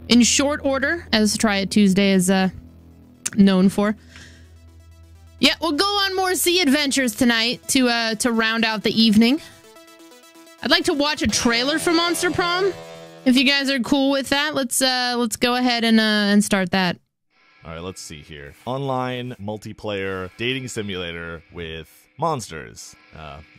in short order, as Try It Tuesday is known for. Yeah, we'll go on more sea adventures tonight to round out the evening. I'd like to watch a trailer for Monster Prom. If you guys are cool with that, let's go ahead and start that. All right, let's see here. Online multiplayer dating simulator with monsters.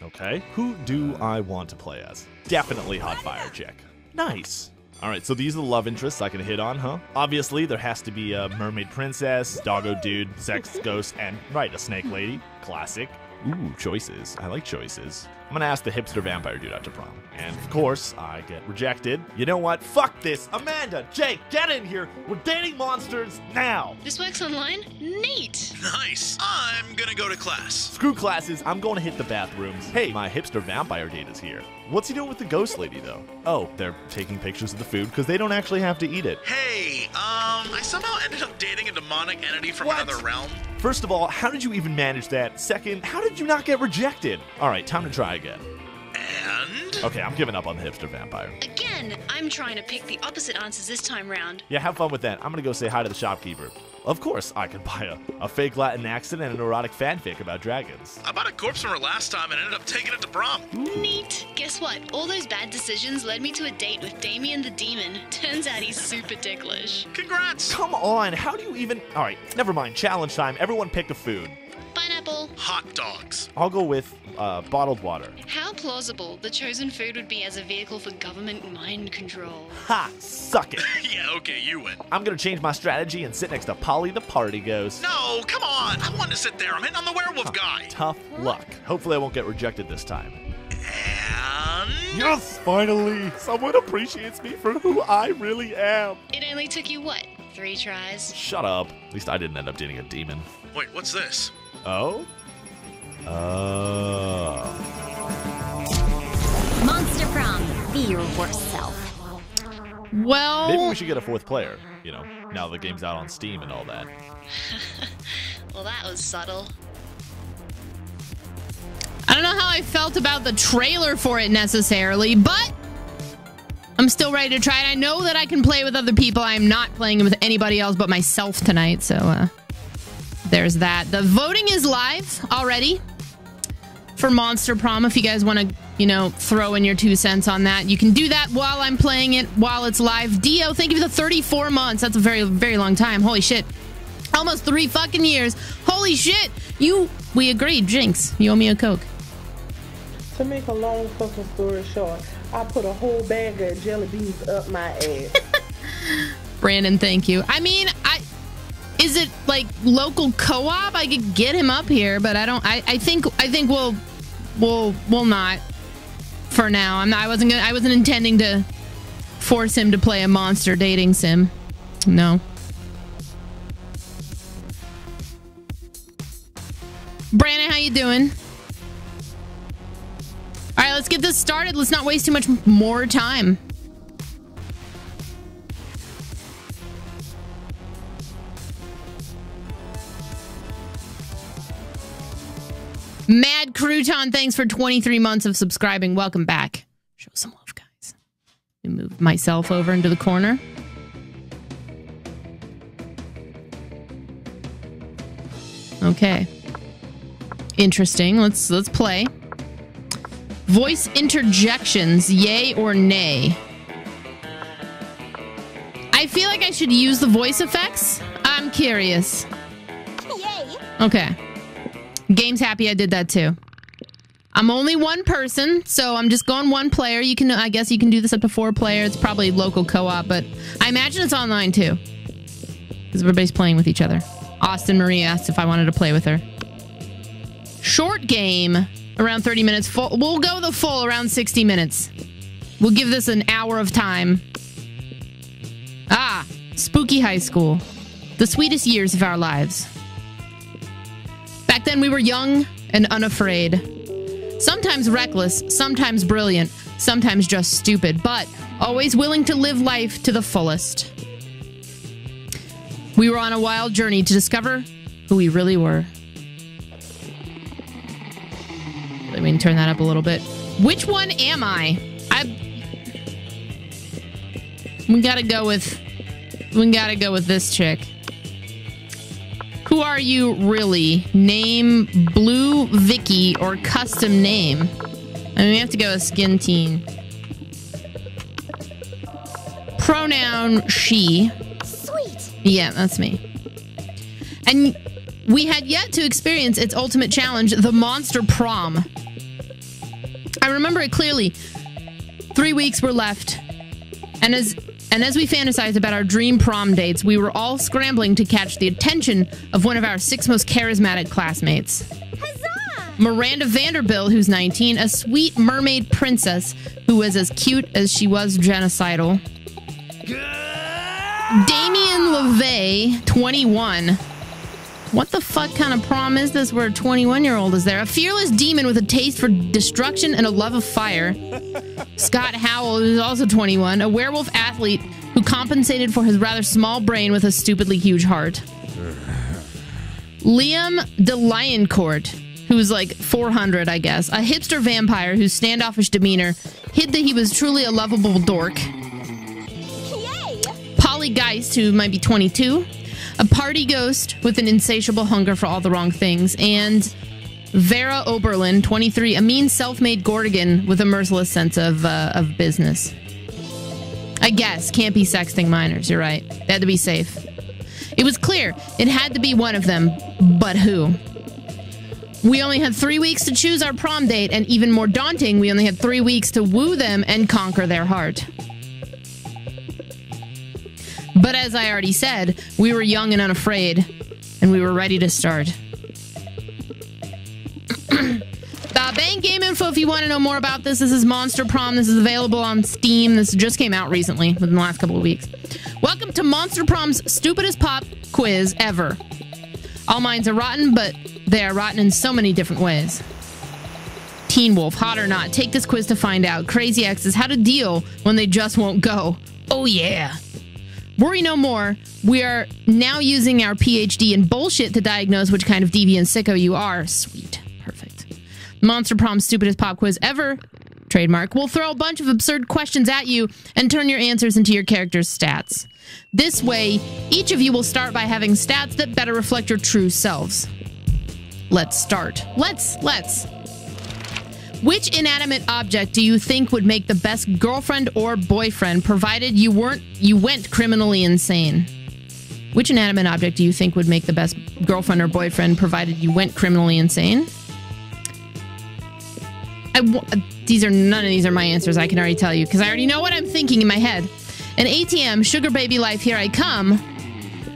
Okay. Who do I want to play as? Definitely Hot Fire Chick. Nice. All right, so these are the love interests I can hit on, huh? Obviously, there has to be a mermaid princess, doggo dude, sex ghost, and, right, a snake lady. Classic. Ooh, choices. I like choices. I'm gonna ask the hipster vampire dude out to prom. And, of course, I get rejected. You know what? Fuck this. Amanda, Jake, get in here. We're dating monsters now. This works online? Neat. Nice. I'm gonna go to class. Screw classes. I'm going to hit the bathrooms. Hey, my hipster vampire date is here. What's he doing with the ghost lady, though? Oh, they're taking pictures of the food because they don't actually have to eat it. Hey, I somehow ended up dating a demonic entity from What? another realm. First of all, how did you even manage that? Second, how did you not get rejected? All right, time to try again. And? Okay, I'm giving up on the hipster vampire. Again, I'm trying to pick the opposite answers this time round. Yeah, have fun with that. I'm gonna go say hi to the shopkeeper. Of course, I could buy a fake Latin accent and an erotic fanfic about dragons. I bought a corpse from her last time and ended up taking it to prom. Neat. Guess what? All those bad decisions led me to a date with Damien the Demon. Turns out he's super ticklish. Congrats. Come on, how do you even... All right, never mind. Challenge time. Everyone pick a food. Pineapple. Hot dogs. I'll go with bottled water. How plausible the chosen food would be as a vehicle for government mind control. Ha! Suck it. Yeah, okay, you win. I'm gonna change my strategy and sit next to Polly the party ghost. No, come on. I want to sit there. I'm hitting on the werewolf guy. Tough luck. Hopefully I won't get rejected this time. And? Yes, finally! Someone appreciates me for who I really am. It only took you, what, 3 tries? Shut up. At least I didn't end up dating a demon. Wait, what's this? Oh? Monster Prom. Be your worst self. Well, Maybe we should get a 4th player, you know, now the game's out on Steam and all that. Well, that was subtle. I don't know how I felt about the trailer for it necessarily, but I'm still ready to try it. I know that I can play with other people. I'm not playing with anybody else but myself tonight, so there's that. The voting is live already for Monster Prom. If you guys want to, you know, throw in your 2 cents on that, you can do that while I'm playing it, while it's live. Dio, thank you for the 34 months. That's a very, very long time. Holy shit. Almost 3 fucking years. Holy shit. We agreed. Jinx, you owe me a Coke. To make a long fucking story short, I put a whole bag of jelly beans up my ass. Brandon, thank you. I mean, is it like local co-op? I could get him up here, but I don't. I think we'll not for now. I wasn't intending to force him to play a monster dating sim. No. Brandon, how you doing? All right, let's get this started. Let's not waste too much more time. Mad Crouton, thanks for 23 months of subscribing. Welcome back. Show some love, guys. Let me move myself over into the corner. Okay. Interesting. Let's play. Voice interjections, yay or nay? I feel like I should use the voice effects. I'm curious. Yay. Okay. Game's happy I did that too. I'm only one person, so I'm just going one player. You can, I guess you can do this up to 4 players. It's probably local co-op, but I imagine it's online too. Because everybody's playing with each other. Austin Marie asked if I wanted to play with her. Short game, around 30 minutes. Full. We'll go the full, around 60 minutes. We'll give this an hour of time. Ah, spooky high school. The sweetest years of our lives. Back then we were young and unafraid. Sometimes reckless, sometimes brilliant, sometimes just stupid, but always willing to live life to the fullest. We were on a wild journey to discover who we really were. Let me turn that up a little bit. Which one am I? We gotta go with We gotta go with this chick. Who are you really? Name, Blue Vicky, or custom name? I mean, we have to go with Skin Teen. Pronoun she. Sweet. Yeah, that's me. And we had yet to experience its ultimate challenge, the Monster Prom. I remember it clearly. 3 weeks were left. And as we fantasized about our dream prom dates, we were all scrambling to catch the attention of one of our 6 most charismatic classmates. Huzzah! Miranda Vanderbilt, who's 19, a sweet mermaid princess who was as cute as she was genocidal. Damien LeVay, 21. What the fuck kind of prom is this where a 21-year-old is there? A fearless demon with a taste for destruction and a love of fire. Scott Howell, who's also 21, a werewolf athlete who compensated for his rather small brain with a stupidly huge heart. Liam DeLioncourt, who's like 400, I guess. A hipster vampire whose standoffish demeanor hid that he was truly a lovable dork. Yay! Polly Geist, who might be 22. A party ghost with an insatiable hunger for all the wrong things. And Vera Oberlin, 23, a mean self-made Gordigan with a merciless sense of business. I guess. Can't be sexting minors. You're right. They had to be safe. It was clear. It had to be one of them. But who? We only had 3 weeks to choose our prom date, and even more daunting, we only had 3 weeks to woo them and conquer their heart. But as I already said, we were young and unafraid, and we were ready to start. Bang game info if you want to know more about this. This is Monster Prom. This is available on Steam. This just came out recently, within the last couple of weeks. Welcome to Monster Prom's stupidest pop quiz ever. All minds are rotten, but they are rotten in so many different ways. Teen Wolf, hot or not, take this quiz to find out. Crazy Exes, how to deal when they just won't go. Oh yeah. Worry no more. We are now using our PhD in bullshit to diagnose which kind of deviant sicko you are. Sweet. Perfect. Monster Prom's stupidest pop quiz ever. Trademark. We'll throw a bunch of absurd questions at you and turn your answers into your character's stats. This way, each of you will start by having stats that better reflect your true selves. Let's start. Let's. Which inanimate object do you think would make the best girlfriend or boyfriend, provided you went criminally insane? Which inanimate object do you think would make the best girlfriend or boyfriend, provided you went criminally insane? None of these are my answers, I can already tell you, because I already know what I'm thinking in my head. An ATM, Sugar Baby Life, Here I Come.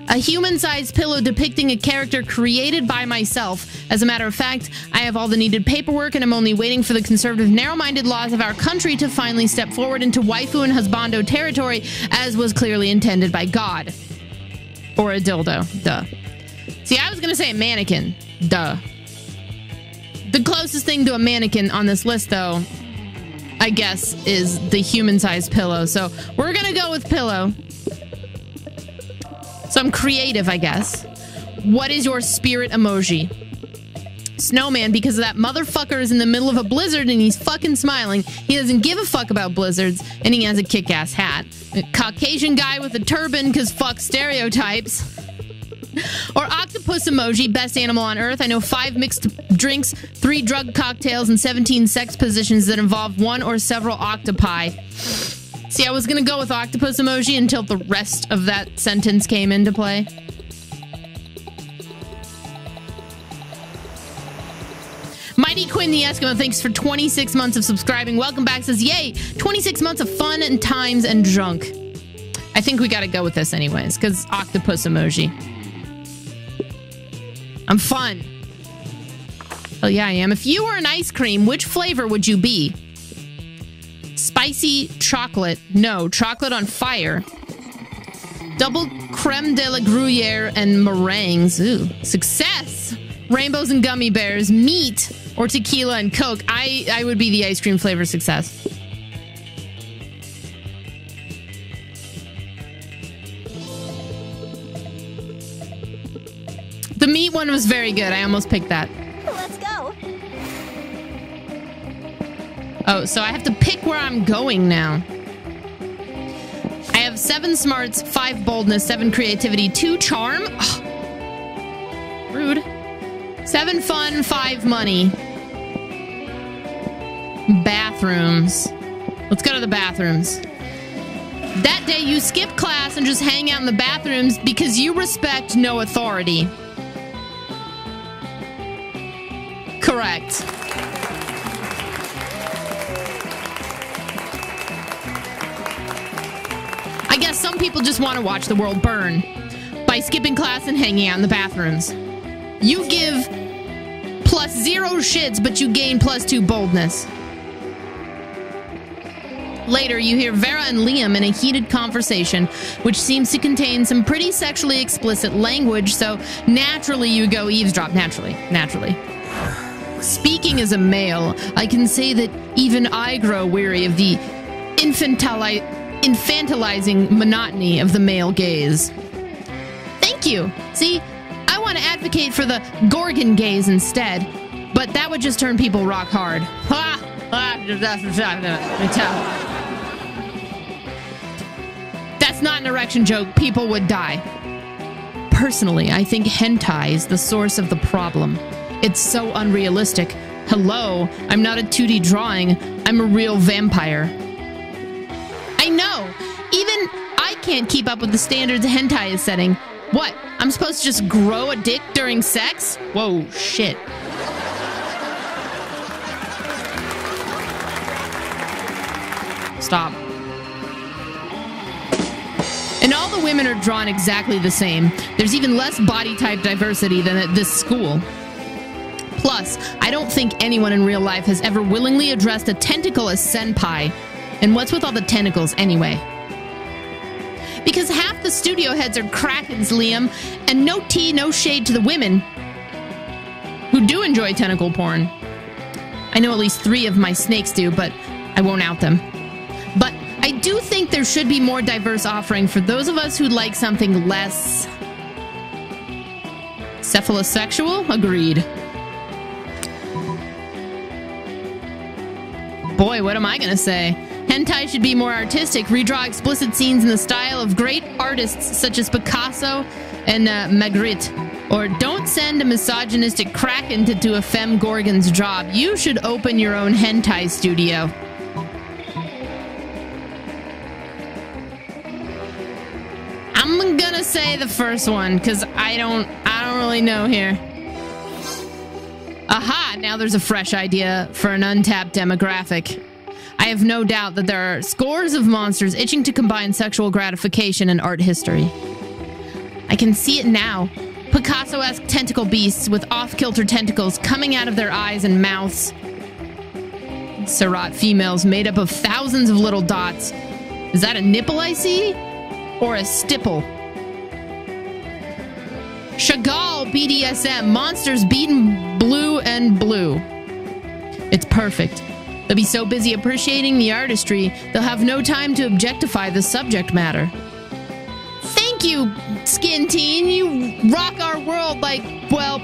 A human-sized pillow depicting a character created by myself. As a matter of fact, I have all the needed paperwork and I'm only waiting for the conservative, narrow-minded laws of our country to finally step forward into waifu and husbando territory, as was clearly intended by God. Or a dildo. Duh. See, I was gonna say a mannequin. Duh. The closest thing to a mannequin on this list, though, I guess, is the human-sized pillow. So we're gonna go with pillow. So I'm creative, I guess. What is your spirit emoji? Snowman, because that motherfucker is in the middle of a blizzard and he's fucking smiling. He doesn't give a fuck about blizzards, and he has a kick-ass hat. A Caucasian guy with a turban, because fuck stereotypes. Or octopus emoji, best animal on earth. I know 5 mixed drinks, 3 drug cocktails, and 17 sex positions that involve one or several octopi. See, I was gonna go with octopus emoji until the rest of that sentence came into play. Mighty Quinn the Eskimo, thanks for 26 months of subscribing. Welcome back, says, yay, 26 months of fun and times and junk. I think we gotta go with this anyways, because octopus emoji. I'm fun. Oh yeah, I am. If you were an ice cream, which flavor would you be? Spicy chocolate. No, chocolate on fire. Double creme de la gruyere and meringues. Ooh, success. Rainbows and gummy bears. Meat or tequila and Coke. I would be the ice cream flavor success. The meat one was very good. I almost picked that. Let's go. Oh, so I have to pick where I'm going now. I have 7 7 smarts, 5 boldness, 7 creativity, 2 charm. Ugh. Rude. 7 fun, 5 money. Bathrooms. Let's go to the bathrooms. That day you skip class and just hang out in the bathrooms because you respect no authority. Correct. I guess some people just want to watch the world burn by skipping class and hanging out in the bathrooms. You give +0 shits, but you gain +2 boldness. Later, you hear Vera and Liam in a heated conversation, which seems to contain some pretty sexually explicit language, so naturally you go eavesdrop. Naturally. Speaking as a male, I can say that even I grow weary of the infantilizing monotony of the male gaze. Thank you. See, I want to advocate for the Gorgon gaze instead, but that would just turn people rock hard. Ha! That's not an erection joke. People would die. Personally, I think hentai is the source of the problem. It's so unrealistic. Hello, I'm not a 2D drawing. I'm a real vampire. I know. Even I can't keep up with the standards hentai is setting. What? I'm supposed to just grow a dick during sex? Whoa, shit. Stop. And all the women are drawn exactly the same. There's even less body type diversity than at this school. Plus, I don't think anyone in real life has ever willingly addressed a tentacle as senpai. And what's with all the tentacles anyway? Because half the studio heads are krakens, Liam, and no tea, no shade to the women who do enjoy tentacle porn. I know at least 3 of my snakes do, but I won't out them. But I do think there should be more diverse offering for those of us who like something less cephalosexual. Agreed. Boy, what am I gonna say? Hentai should be more artistic, redraw explicit scenes in the style of great artists such as Picasso and Magritte. Or don't send a misogynistic kraken to do a femme gorgon's job. You should open your own hentai studio. I'm gonna say the first one, because I don't really know here. Aha! Now there's a fresh idea for an untapped demographic. I have no doubt that there are scores of monsters itching to combine sexual gratification and art history. I can see it now. Picasso-esque tentacle beasts with off-kilter tentacles coming out of their eyes and mouths. Surratt females made up of thousands of little dots. Is that a nipple I see? Or a stipple? Chagall BDSM. Monsters beaten blue and blue. It's perfect. They'll be so busy appreciating the artistry, they'll have no time to objectify the subject matter. Thank you, Skin Teen. You rock our world like, well,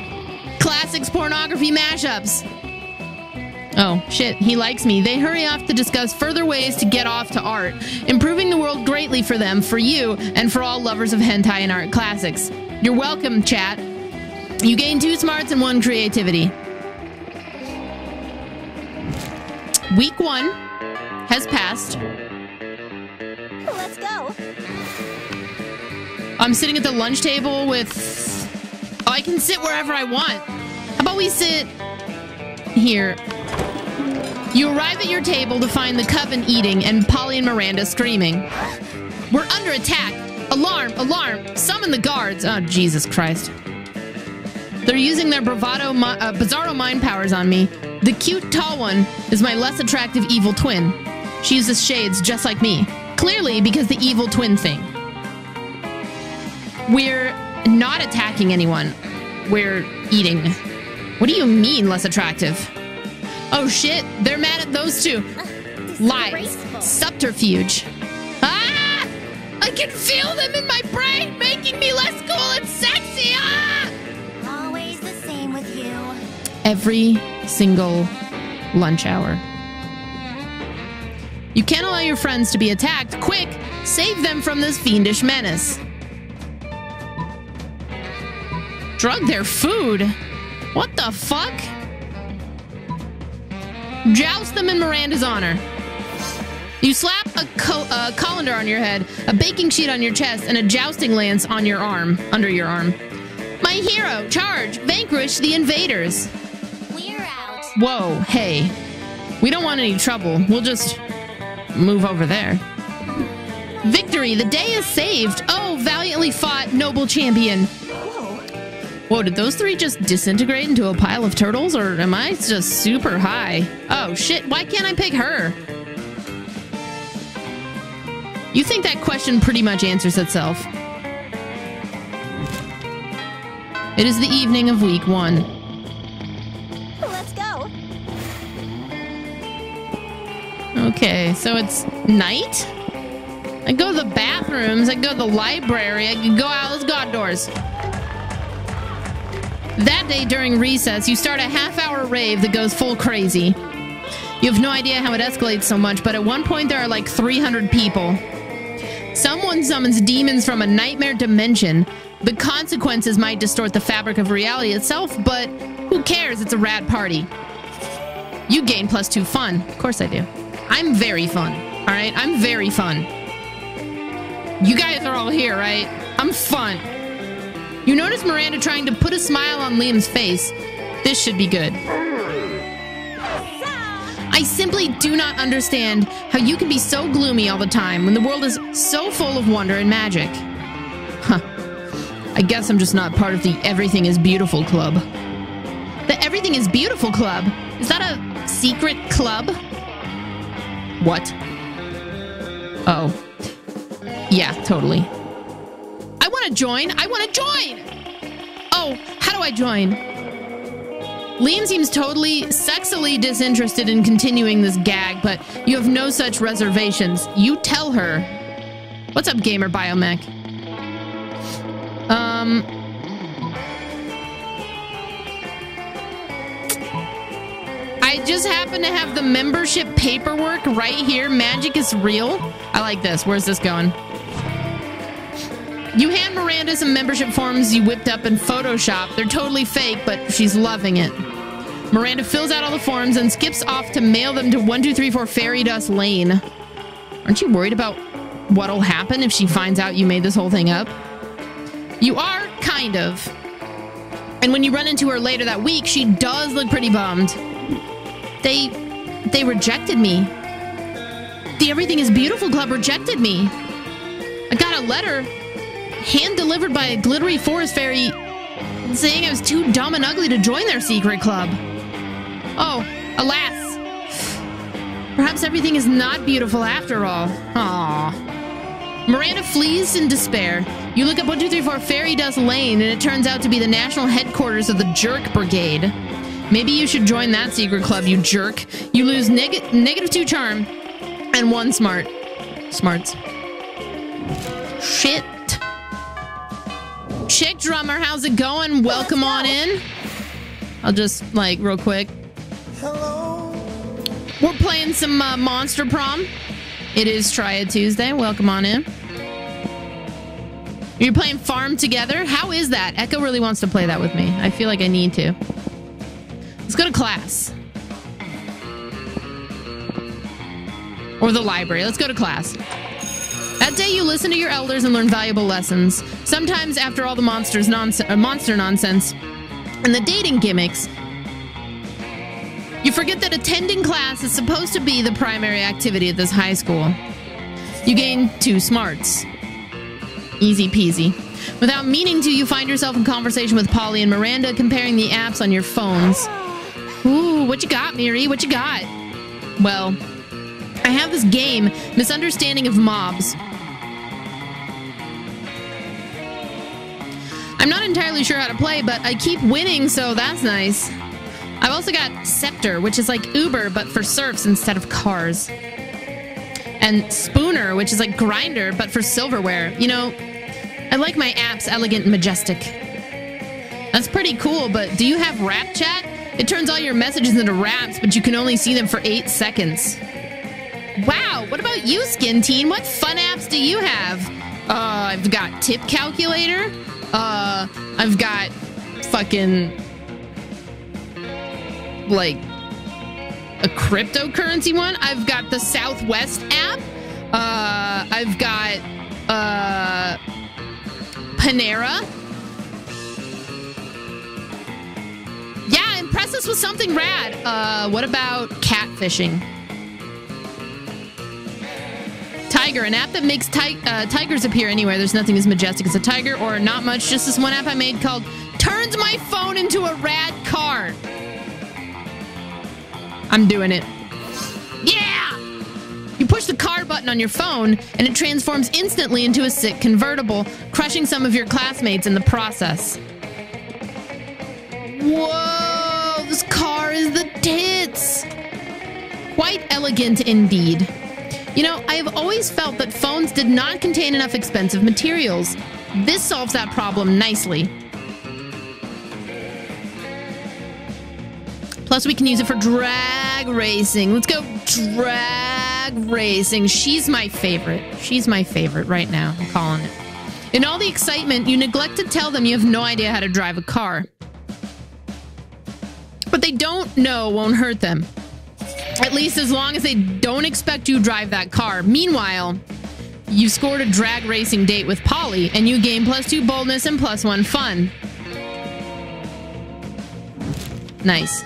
classics pornography mashups. Oh, shit, he likes me. They hurry off to discuss further ways to get off to art, improving the world greatly for them, for you, and for all lovers of hentai and art classics. You're welcome, chat. You gain 2 smarts and 1 creativity. Week 1 has passed. Let's go. I'm sitting at the lunch table with... Oh, I can sit wherever I want. How about we sit here? You arrive at your table to find the coven eating and Polly and Miranda screaming. We're under attack. Alarm, alarm. Summon the guards. Oh, Jesus Christ. They're using their bizarro mind powers on me. The cute, tall one is my less attractive evil twin. She uses shades just like me. Clearly because the evil twin thing. We're not attacking anyone. We're eating. What do you mean less attractive? Oh shit, they're mad at those two. Lies. Subterfuge. Ah! I can feel them in my brain, making me less cool and sexy. Ah! Always the same with you. Every single lunch hour. You can't allow your friends to be attacked. Quick! Save them from this fiendish menace. Drug their food? What the fuck? Joust them in Miranda's honor. You slap a colander on your head, a baking sheet on your chest, and a jousting lance on your arm, under your arm. My hero, charge! Vanquish the invaders! We're out. Whoa, hey. We don't want any trouble. We'll just move over there. Victory! The day is saved! Oh, valiantly fought, noble champion! Whoa, did those three just disintegrate into a pile of turtles, or am I just super high? Oh, shit, why can't I pick her? You think that question pretty much answers itself. It is the evening of week 1. Let's go. Okay, so it's night? I go to the bathrooms, I go to the library, I can go out, let's go outdoors. That day during recess, you start a half-hour rave that goes full crazy. You have no idea how it escalates so much, but at one point there are like 300 people. Someone summons demons from a nightmare dimension. The consequences might distort the fabric of reality itself, but who cares? It's a rad party. You gain +2 fun. Of course I do. I'm very fun. All right? I'm very fun. You guys are all here, right? I'm fun. You notice Miranda trying to put a smile on Liam's face. This should be good. I simply do not understand how you can be so gloomy all the time when the world is so full of wonder and magic. Huh. I guess I'm just not part of the Everything is Beautiful Club. The Everything is Beautiful Club? Is that a secret club? What? Oh. Yeah, totally. I want to join! I want to join! Oh, how do I join? Liam seems totally sexily disinterested in continuing this gag, but you have no such reservations. You tell her. What's up, Gamer Biomech? I just happen to have the membership paperwork right here. Magic is real. I like this. Where's this going? You hand Miranda some membership forms you whipped up in Photoshop. They're totally fake, but she's loving it. Miranda fills out all the forms and skips off to mail them to 1234 Fairy Dust Lane. Aren't you worried about what'll happen if she finds out you made this whole thing up? You are, kind of. And when you run into her later that week, she does look pretty bummed. They rejected me. The Everything is Beautiful Club rejected me. I got a letter hand-delivered by a glittery forest fairy saying I was too dumb and ugly to join their secret club. Oh, alas. Perhaps everything is not beautiful after all. Aww. Miranda flees in despair. You look up 1234 Fairy Dust Lane, and it turns out to be the national headquarters of the Jerk Brigade. Maybe you should join that secret club, you jerk. You lose -2 charm and 1 smarts. Shit. Chick Drummer, how's it going? Welcome on in. I'll just, like, real quick. Hello. We're playing some Monster Prom. It is Triad Tuesday. Welcome on in. You're playing Farm together? How is that? Echo really wants to play that with me. I feel like I need to. Let's go to class. Or the library. Let's go to class. That day you listen to your elders and learn valuable lessons. Sometimes after all the monster nonsense and the dating gimmicks, you forget that attending class is supposed to be the primary activity at this high school. You gain 2 smarts. Easy peasy. Without meaning to, you find yourself in conversation with Polly and Miranda comparing the apps on your phones. Ooh, what you got, Miri? What you got? Well, I have this game, Misunderstanding of Mobs. I'm not entirely sure how to play, but I keep winning, so that's nice. I've also got Scepter, which is like Uber, but for serfs instead of cars. And Spooner, which is like Grinder, but for silverware. You know, I like my apps elegant and majestic. That's pretty cool, but do you have rap chat? It turns all your messages into raps, but you can only see them for 8 seconds. Wow, what about you, Skin Teen? What fun apps do you have? I've got tip calculator. I've got fucking like a cryptocurrency one. I've got the Southwest app. I've got Panera. Yeah, impress us with something rad. What about catfishing? Tiger, an app that makes tigers appear anywhere. There's nothing as majestic as a tiger, or not much. Just this one app I made called Turns My Phone into a Rad Car. I'm doing it. Yeah! You push the car button on your phone, and it transforms instantly into a sick convertible, crushing some of your classmates in the process. Whoa! This car is the tits! Quite elegant indeed. You know, I have always felt that phones did not contain enough expensive materials. This solves that problem nicely. Plus, we can use it for drag racing. Let's go drag racing. She's my favorite. She's my favorite right now. I'm calling it. In all the excitement, you neglect to tell them you have no idea how to drive a car. But they don't know won't hurt them. At least as long as they don't expect you to drive that car. Meanwhile, you've scored a drag racing date with Polly, and you gain +2 boldness and +1 fun. Nice.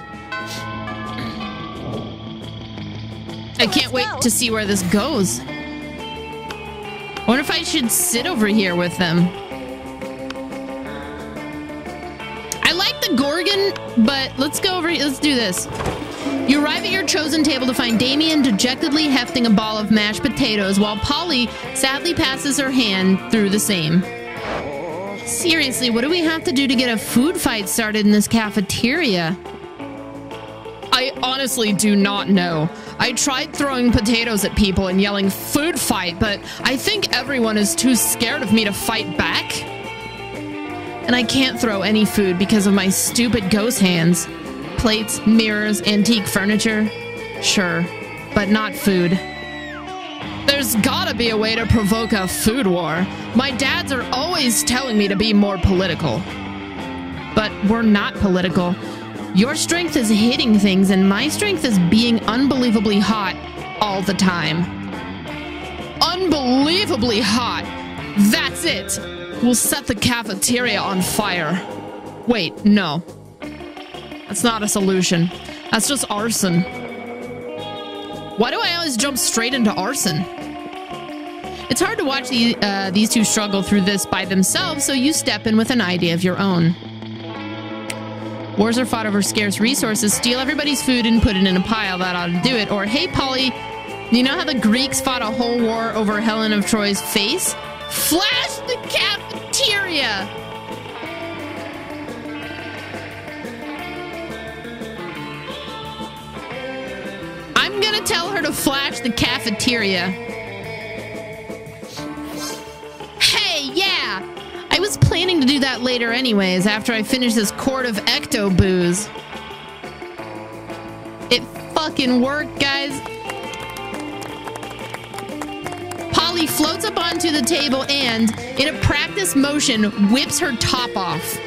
I can't wait to see where this goes. I wonder if I should sit over here with them. I like the Gorgon, but let's go over here. Let's do this. You arrive at your chosen table to find Damien dejectedly hefting a ball of mashed potatoes while Polly sadly passes her hand through the same. Seriously, what do we have to do to get a food fight started in this cafeteria? I honestly do not know. I tried throwing potatoes at people and yelling food fight, but I think everyone is too scared of me to fight back. And I can't throw any food because of my stupid ghost hands. Plates, mirrors, antique furniture. Sure, but not food. There's gotta be a way to provoke a food war. My dads are always telling me to be more political. But we're not political. Your strength is hitting things, and my strength is being unbelievably hot all the time. Unbelievably hot! That's it! We'll set the cafeteria on fire. Wait, no. That's not a solution. That's just arson. Why do I always jump straight into arson? It's hard to watch these two struggle through this by themselves, so you step in with an idea of your own. Wars are fought over scarce resources. Steal everybody's food and put it in a pile. That ought to do it. Or, hey, Polly, you know how the Greeks fought a whole war over Helen of Troy's face? Flash the cafeteria! I'm gonna tell her to flash the cafeteria. Hey, yeah! I was planning to do that later anyways, after I finish this quart of Ecto booze. It fucking worked, guys. Polly floats up onto the table and, in a practice motion, whips her top off.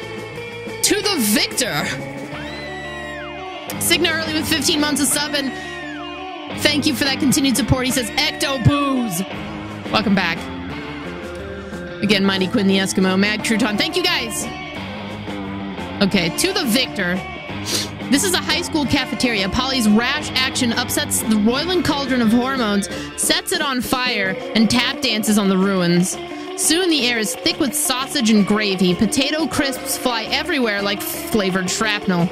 To the victor! Signa Early with 15 months of sub, and thank you for that continued support. He says, Ecto booze! Welcome back. Again, Mighty Quinn the Eskimo, Mad Crouton. Thank you, guys! Okay, to the victor. This is a high school cafeteria. Polly's rash action upsets the roiling cauldron of hormones, sets it on fire, and tap dances on the ruins. Soon the air is thick with sausage and gravy. Potato crisps fly everywhere like flavored shrapnel.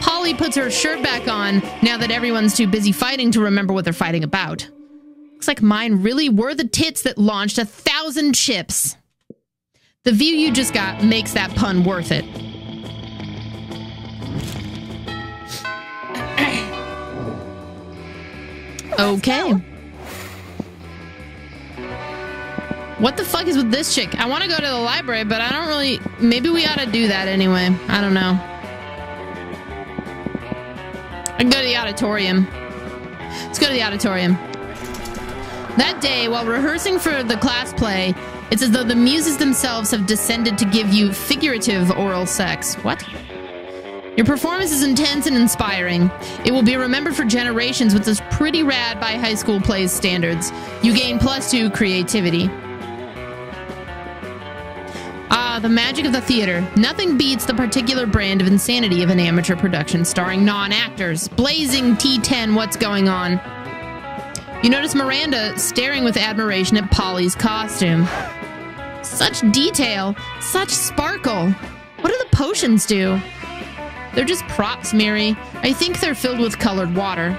Polly puts her shirt back on now that everyone's too busy fighting to remember what they're fighting about. Looks like mine really were the tits that launched 1,000 chips. The view you just got makes that pun worth it. Okay. What the fuck is with this chick? I want to go to the library, but I don't really... Maybe we ought to do that anyway. I don't know. I can go to the auditorium. Let's go to the auditorium. That day, while rehearsing for the class play, it's as though the muses themselves have descended to give you figurative oral sex. What? Your performance is intense and inspiring. It will be remembered for generations, which is pretty rad by high school plays standards. You gain +2 creativity. Ah, the magic of the theater. Nothing beats the particular brand of insanity of an amateur production starring non-actors. Blazing T10, what's going on? You notice Miranda staring with admiration at Polly's costume. Such detail, such sparkle. What do the potions do? They're just props, Miri. I think they're filled with colored water.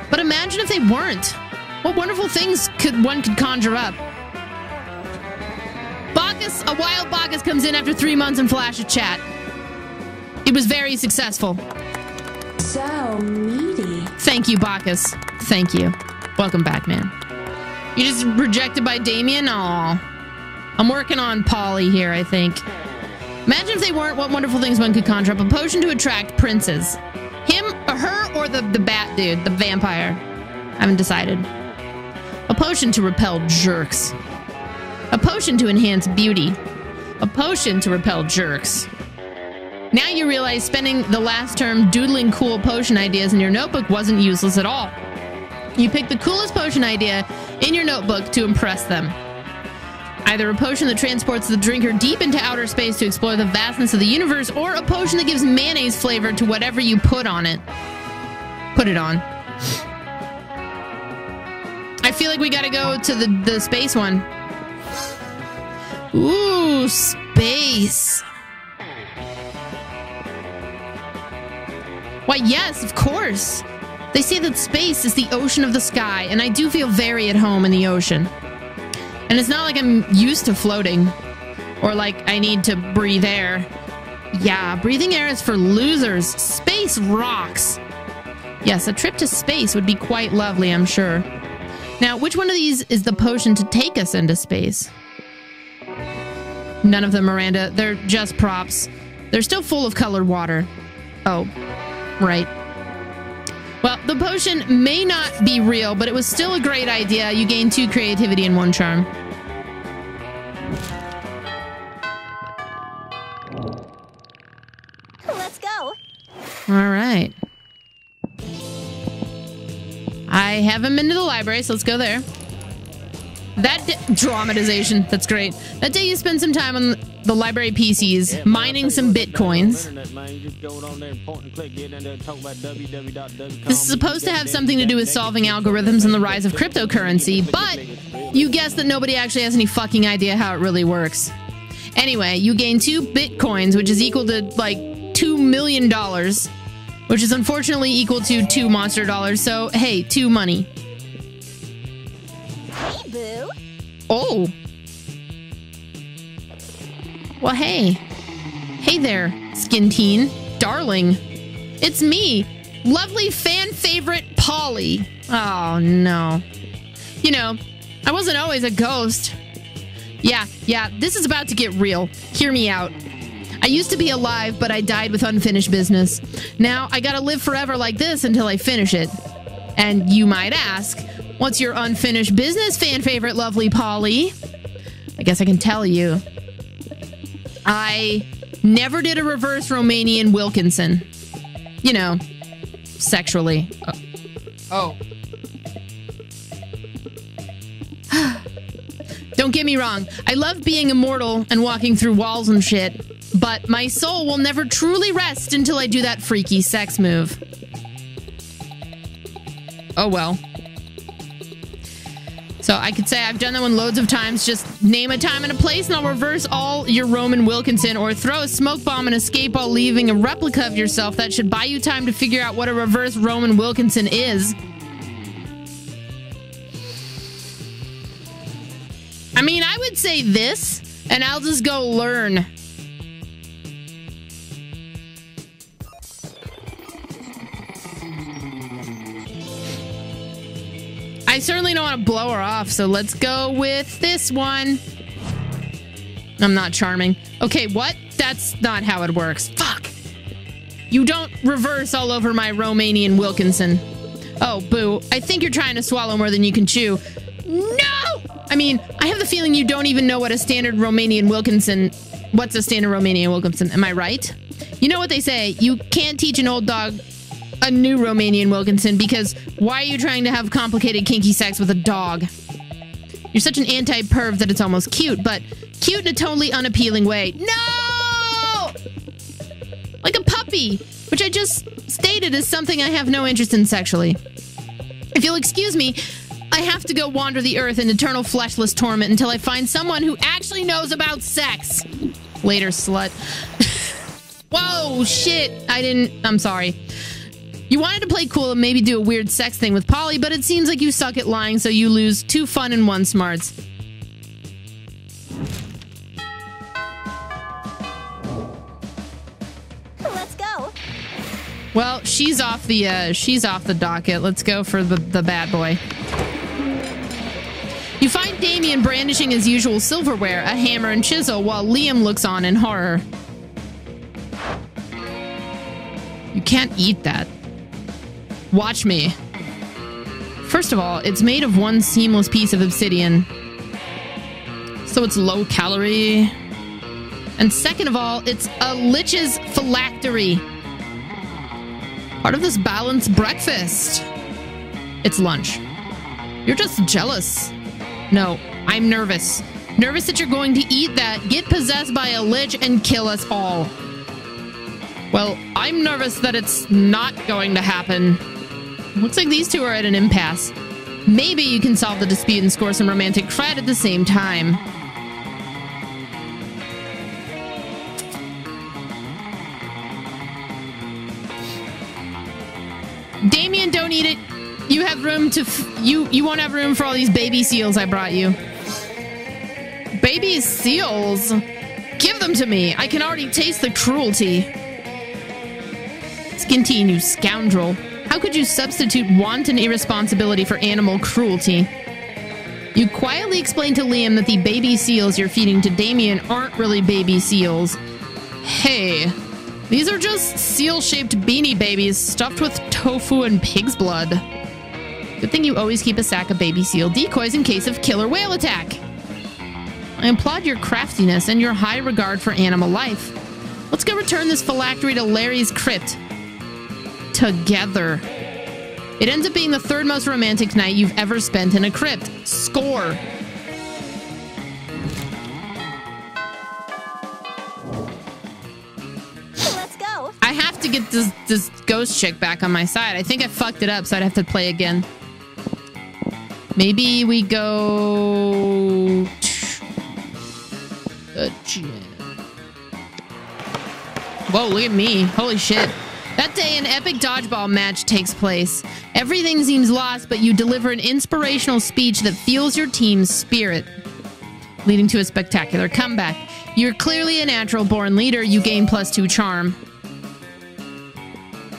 But imagine if they weren't. What wonderful things one could conjure up. Bacchus, a wild Bacchus comes in after 3 months and flashes chat. It was very successful. So meaty. Thank you, Bacchus. Thank you. Welcome back, man. You just rejected by Damien? Aw. I'm working on Polly here, I think. Imagine if they weren't, what wonderful things one could conjure up. A potion to attract princes. Him, or her, or the bat dude, the vampire. I haven't decided. A potion to repel jerks. A potion to enhance beauty. A potion to repel jerks. Now you realize spending the last term doodling cool potion ideas in your notebook wasn't useless at all. You picked the coolest potion idea in your notebook to impress them. Either a potion that transports the drinker deep into outer space to explore the vastness of the universe, or a potion that gives mayonnaise flavor to whatever you put on it. Put it on. I feel like we gotta go to the space one. Ooh, space. Why, yes, of course. They say that space is the ocean of the sky, and I do feel very at home in the ocean. And it's not like I'm used to floating, or like I need to breathe air. Yeah, breathing air is for losers. Space rocks. Yes, a trip to space would be quite lovely, I'm sure. Now, which one of these is the potion to take us into space? None of them, Miranda. They're just props. They're still full of colored water. Oh, right. Well, the potion may not be real, but it was still a great idea. You gain 2 creativity and 1 charm. Let's go. All right. I haven't been to the library, so let's go there. That dramatization, that's great. That day you spend some time on the library PCs, mining some bitcoins. This is supposed to have something to do with solving algorithms and the rise of cryptocurrency, but you guessed that nobody actually has any fucking idea how it really works. Anyway, you gain 2 bitcoins, which is equal to like $2 million, which is unfortunately equal to 2 monster dollars. So, hey, 2 money. Hey, boo. Oh. Well, hey. Hey there, skin teen. Darling. It's me, lovely fan favorite Polly. Oh, no. You know, I wasn't always a ghost. Yeah, this is about to get real. Hear me out. I used to be alive, but I died with unfinished business. Now, I gotta live forever like this until I finish it. And you might ask, what's your unfinished business, fan favorite lovely Polly? I guess I can tell you. I never did a reverse Romanian Wilkinson. You know, sexually. Oh. Don't get me wrong. I love being immortal and walking through walls and shit. But my soul will never truly rest until I do that freaky sex move. Oh well. So I could say I've done that one loads of times. Just name a time and a place and I'll reverse all your Roman Wilkinson, or throw a smoke bomb and escape while leaving a replica of yourself. That should buy you time to figure out what a reverse Roman Wilkinson is. I mean, I would say this, and I'll just go learn. I certainly don't want to blow her off, so let's go with this one. I'm not charming. Okay, what? That's not how it works. Fuck. You don't reverse all over my Romanian Wilkinson. Oh, boo. I think you're trying to swallow more than you can chew. I mean, I have the feeling you don't even know what a standard Romanian Wilkinson... What's a standard Romanian Wilkinson? Am I right? You know what they say, you can't teach an old dog a new Romanian Wilkinson because why are you trying to have complicated kinky sex with a dog? You're such an anti-perv that it's almost cute, but cute in a totally unappealing way. No! Like a puppy, which I just stated is something I have no interest in sexually. If you'll excuse me, I have to go wander the earth in eternal fleshless torment until I find someone who actually knows about sex. Later, slut. Whoa, shit. I'm sorry. You wanted to play cool and maybe do a weird sex thing with Polly, but it seems like you suck at lying, so you lose 2 fun and 1 smarts. Let's go. Well, she's off the docket. Let's go for the bad boy. You find Damien brandishing his usual silverware, a hammer and chisel, while Liam looks on in horror. You can't eat that. Watch me. First of all, it's made of one seamless piece of obsidian, so it's low calorie. And second of all, it's a lich's phylactery. Part of this balanced breakfast. It's lunch. You're just jealous. No, I'm nervous. Nervous that you're going to eat that, get possessed by a lich, and kill us all. Well, I'm nervous that it's not going to happen. Looks like these two are at an impasse. Maybe you can solve the dispute and score some romantic cred at the same time. Damien, don't eat it. You have room to... You won't have room for all these baby seals I brought you. Baby seals? Give them to me. I can already taste the cruelty. Skinteen, you scoundrel. How could you substitute wanton irresponsibility for animal cruelty? You quietly explain to Liam that the baby seals you're feeding to Damien aren't really baby seals. Hey, these are just seal-shaped beanie babies stuffed with tofu and pig's blood. Good thing you always keep a sack of baby seal decoys in case of killer whale attack. I applaud your craftiness and your high regard for animal life. Let's go return this phylactery to Larry's crypt. Together. It ends up being the 3rd most romantic night you've ever spent in a crypt. Score. Let's go. I have to get this ghost chick back on my side. I think I fucked it up, so I'd have to play again. Maybe we go... Whoa, look at me. Holy shit. That day, an epic dodgeball match takes place. Everything seems lost, but you deliver an inspirational speech that fuels your team's spirit, leading to a spectacular comeback. You're clearly a natural-born leader. You gain +2 charm.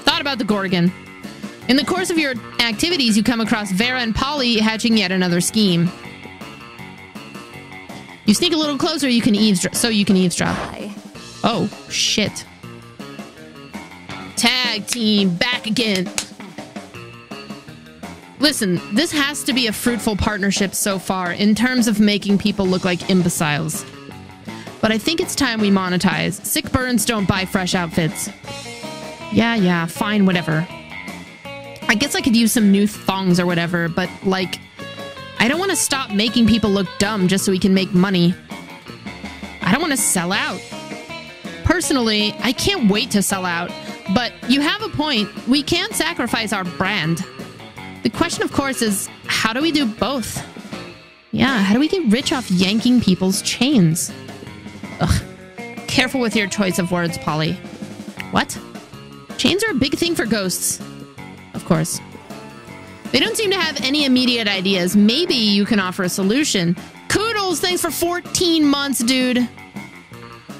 Thought about the Gorgon. In the course of your activities, you come across Vera and Polly hatching yet another scheme. You sneak a little closer, you can eavesdrop. Oh, shit. Tag team back again. Listen, this has to be a fruitful partnership so far in terms of making people look like imbeciles. But I think it's time we monetize. Sick burns don't buy fresh outfits. Yeah, fine, whatever. I guess I could use some new thongs or whatever, but like, I don't want to stop making people look dumb just so we can make money. I don't want to sell out. Personally, I can't wait to sell out. But you have a point. We can't sacrifice our brand. The question, of course, is how do we do both? Yeah, how do we get rich off yanking people's chains? Ugh. Careful with your choice of words, Polly. What? Chains are a big thing for ghosts. Of course. They don't seem to have any immediate ideas. Maybe you can offer a solution. Koodles, thanks for 14 months, dude.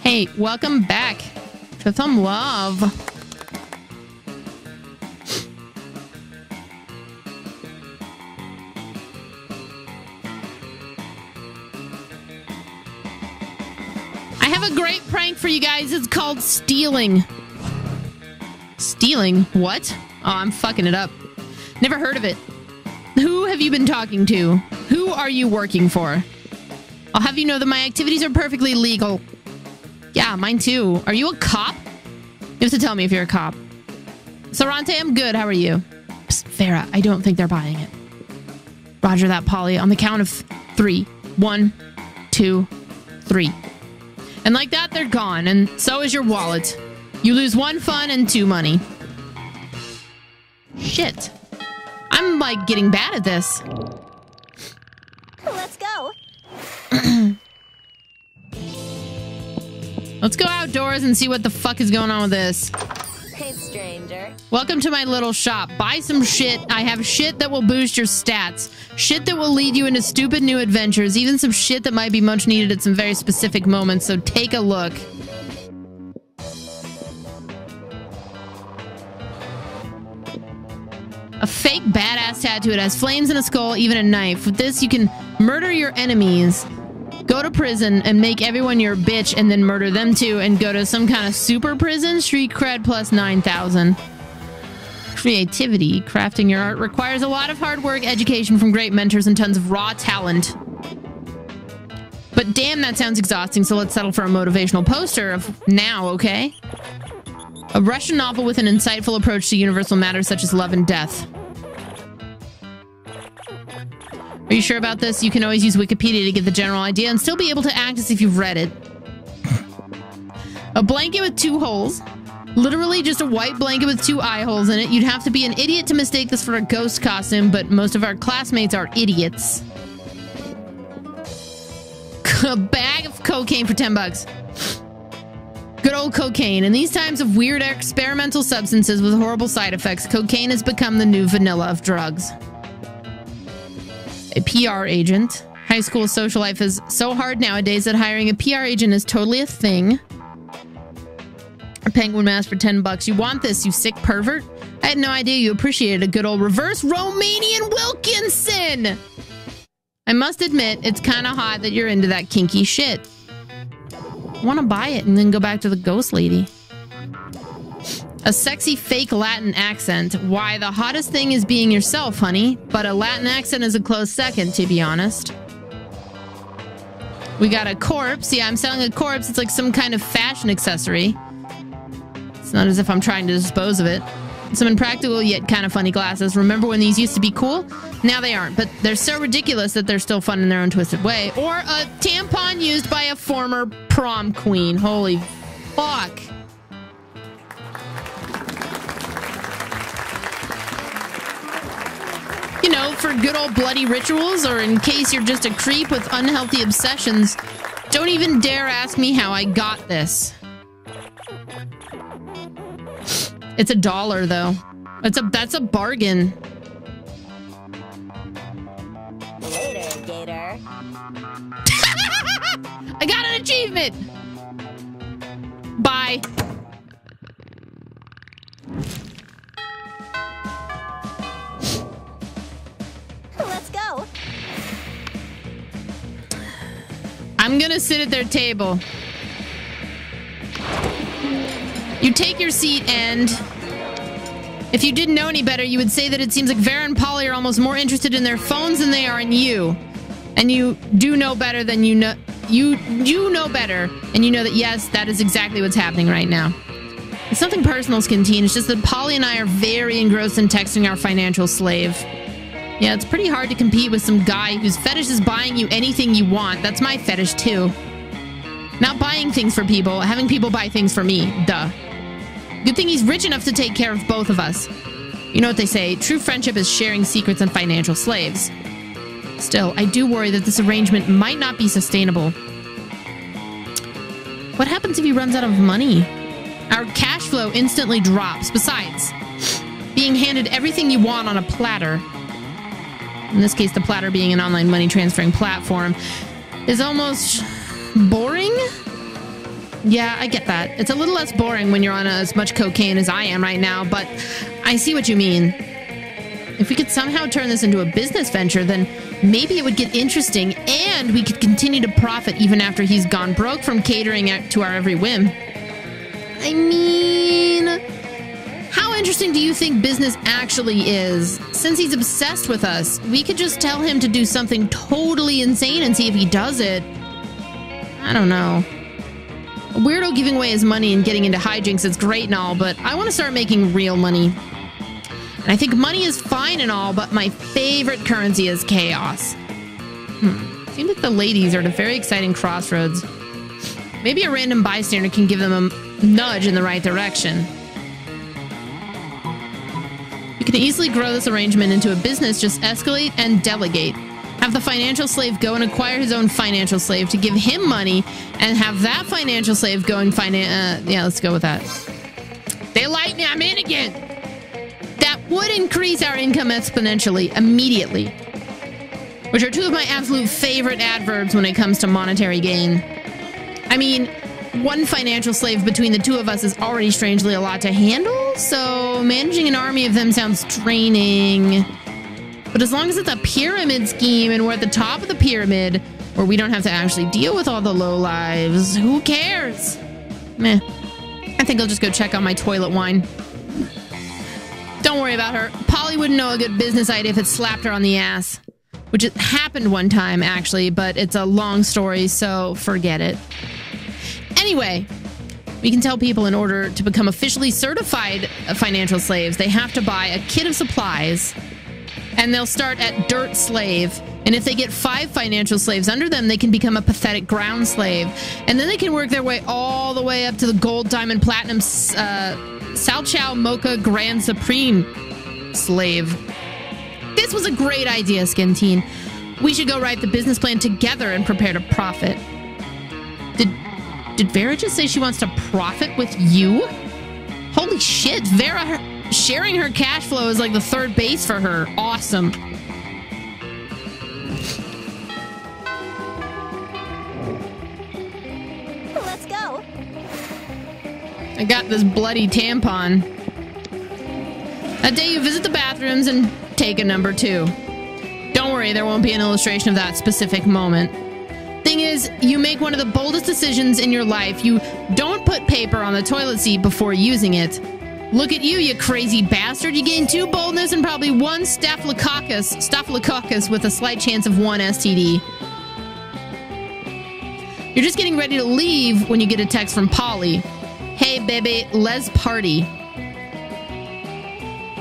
Hey, welcome back. To some love. I have a great prank for you guys. It's called stealing. Stealing? What? Oh, I'm fucking it up. Never heard of it. Who have you been talking to? Who are you working for? I'll have you know that my activities are perfectly legal. Yeah, mine too. Are you a cop? You have to tell me if you're a cop. Sorante, I'm good. How are you? Psst, Farah, I don't think they're buying it. Roger that, Polly. On the count of 3. 1, 2, 3. And like that, they're gone. And so is your wallet. You lose 1 fun and 2 money. Shit. I'm, like, getting bad at this. Let's go. Let's go outdoors and see what the fuck is going on with this. Hey, stranger. Welcome to my little shop. Buy some shit. I have shit that will boost your stats. Shit that will lead you into stupid new adventures. Even some shit that might be much needed at some very specific moments. So take a look. A fake badass tattoo. It has flames and a skull, even a knife. With this, you can murder your enemies, go to prison, and make everyone your bitch, and then murder them too, and go to some kind of super prison. Street cred plus 9,000. Creativity. Crafting your art requires a lot of hard work, education from great mentors, and tons of raw talent. But damn, that sounds exhausting, so let's settle for a motivational poster of now, okay? A Russian novel with an insightful approach to universal matters such as love and death. Are you sure about this? You can always use Wikipedia to get the general idea and still be able to act as if you've read it. A blanket with 2 holes. Literally just a white blanket with 2 eye holes in it. You'd have to be an idiot to mistake this for a ghost costume, but most of our classmates are idiots. A bag of cocaine for 10 bucks. Good old cocaine. In these times of weird experimental substances with horrible side effects, cocaine has become the new vanilla of drugs. A PR agent. High school social life is so hard nowadays that hiring a PR agent is totally a thing. A penguin mask for 10 bucks. You want this, you sick pervert? I had no idea you appreciated a good old reverse Romanian Wilkinson! I must admit, it's kind of hot that you're into that kinky shit. I want to buy it and then go back to the ghost lady. A sexy fake Latin accent. Why, the hottest thing is being yourself, honey. But a Latin accent is a close second, to be honest. We got a corpse. Yeah, I'm selling a corpse. It's like some kind of fashion accessory. It's not as if I'm trying to dispose of it. Some impractical yet kind of funny glasses. Remember when these used to be cool? Now they aren't, but they're so ridiculous that they're still fun in their own twisted way. Or a tampon used by a former prom queen. Holy fuck. You know, for good old bloody rituals, or in case you're just a creep with unhealthy obsessions. Don't even dare ask me how I got this. It's $1 though. That's a bargain. Later, Gator. I got an achievement. Bye. Let's go. I'm gonna sit at their table. You take your seat, and if you didn't know any better, you would say that it seems like Vera and Polly are almost more interested in their phones than they are in you. And you do know better than you know. You know better, and you know that, yes, that is exactly what's happening right now. It's nothing personal, Skinteen. It's just that Polly and I are very engrossed in texting our financial slave. Yeah, it's pretty hard to compete with some guy whose fetish is buying you anything you want. That's my fetish, too. Not buying things for people, having people buy things for me. Duh. Good thing he's rich enough to take care of both of us. You know what they say, true friendship is sharing secrets and financial slaves. Still, I do worry that this arrangement might not be sustainable. What happens if he runs out of money? Our cash flow instantly drops. Besides, being handed everything you want on a platter, in this case the platter being an online money transferring platform, is almost boring? Yeah, I get that. It's a little less boring when you're on as much cocaine as I am right now, but I see what you mean. If we could somehow turn this into a business venture, then maybe it would get interesting, and we could continue to profit even after he's gone broke from catering to our every whim. I mean, how interesting do you think business actually is? Since he's obsessed with us, we could just tell him to do something totally insane and see if he does it. I don't know. A weirdo giving away his money and getting into hijinks is great and all, but I want to start making real money. And I think money is fine and all, but my favorite currency is chaos. Seems like the ladies are at a very exciting crossroads. Maybe a random bystander can give them a nudge in the right direction. You can easily grow this arrangement into a business. Just escalate and delegate. Have the financial slave go and acquire his own financial slave to give him money, and have that financial slave go and yeah, let's go with that. They like me. I'm in again. That would increase our income exponentially immediately, which are two of my absolute favorite adverbs when it comes to monetary gain. I mean, one financial slave between the two of us is already strangely a lot to handle, so managing an army of them sounds draining. But as long as it's a pyramid scheme and we're at the top of the pyramid, where we don't have to actually deal with all the lowlives, who cares? Meh. I think I'll just go check on my toilet wine. Don't worry about her. Polly wouldn't know a good business idea if it slapped her on the ass. Which it happened one time, actually, but it's a long story, so forget it. Anyway, we can tell people in order to become officially certified financial slaves, they have to buy a kit of supplies, and they'll start at dirt slave. And if they get 5 financial slaves under them, they can become a pathetic ground slave. And then they can work their way all the way up to the gold, diamond, platinum, Sao Chow Mocha Grand Supreme slave. This was a great idea, Skin Teen. We should go write the business plan together and prepare to profit. Did Vera just say she wants to profit with you? Holy shit, Vera sharing her cash flow is like the third base for her. Awesome. Let's go. I got this bloody tampon. That day you visit the bathrooms and take a number 2. Don't worry, there won't be an illustration of that specific moment. Thing is, you make one of the boldest decisions in your life. You don't put paper on the toilet seat before using it. Look at you, you crazy bastard. You gained 2 boldness and probably 1 staphylococcus with a slight chance of 1 STD. You're just getting ready to leave when you get a text from Polly. Hey, baby, let's party.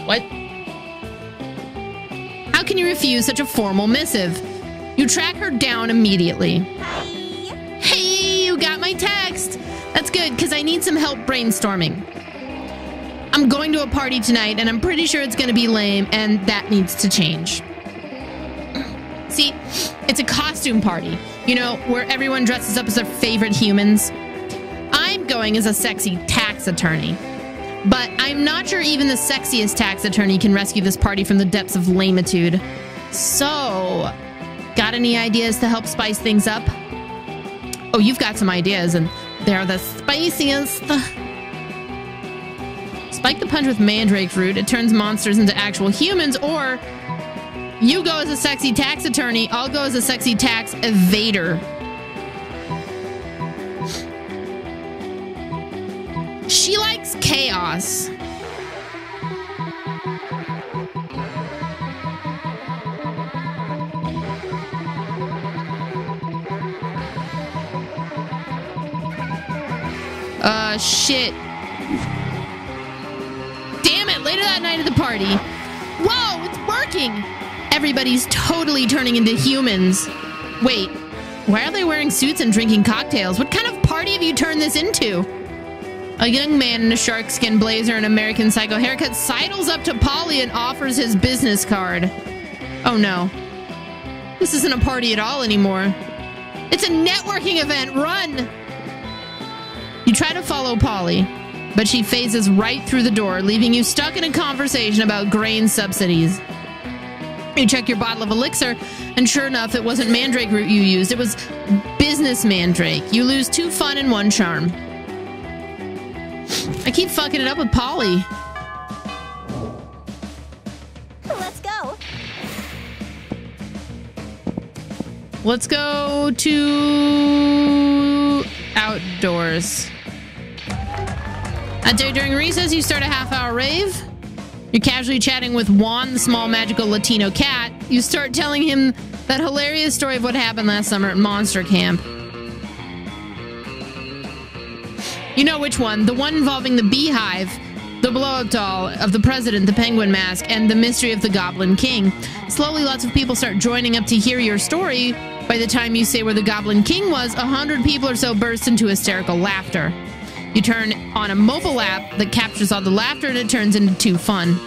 What? How can you refuse such a formal missive? You track her down immediately. Hi. Hey, you got my text. That's good, because I need some help brainstorming. I'm going to a party tonight, and I'm pretty sure it's going to be lame, and that needs to change. See, it's a costume party, you know, where everyone dresses up as their favorite humans. I'm going as a sexy tax attorney. But I'm not sure even the sexiest tax attorney can rescue this party from the depths of lamitude. So, got any ideas to help spice things up? Oh, you've got some ideas, and they're the spiciest. Spike the punch with mandrake root. It turns monsters into actual humans, or you go as a sexy tax attorney, I'll go as a sexy tax evader. She likes chaos. Shit. Damn it, later that night at the party. Whoa, it's working! Everybody's totally turning into humans. Wait, why are they wearing suits and drinking cocktails? What kind of party have you turned this into? A young man in a sharkskin blazer and American Psycho haircut sidles up to Polly and offers his business card. Oh no. This isn't a party at all anymore. It's a networking event. Run! You try to follow Polly, but she phases right through the door, leaving you stuck in a conversation about grain subsidies. You check your bottle of elixir, and sure enough, it wasn't mandrake root you used. It was business mandrake. You lose 2 fun and 1 charm. I keep fucking it up with Polly. Let's go. Let's go to outdoors. A day during recess, you start a half-hour rave. You're casually chatting with Juan, the small magical Latino cat. You start telling him that hilarious story of what happened last summer at Monster Camp. You know which one. The one involving the beehive, the blow-up doll of the president, the penguin mask, and the mystery of the Goblin King. Slowly, lots of people start joining up to hear your story. By the time you say where the Goblin King was, 100 people or so burst into hysterical laughter. You turn on a mobile app that captures all the laughter and it turns into too fun.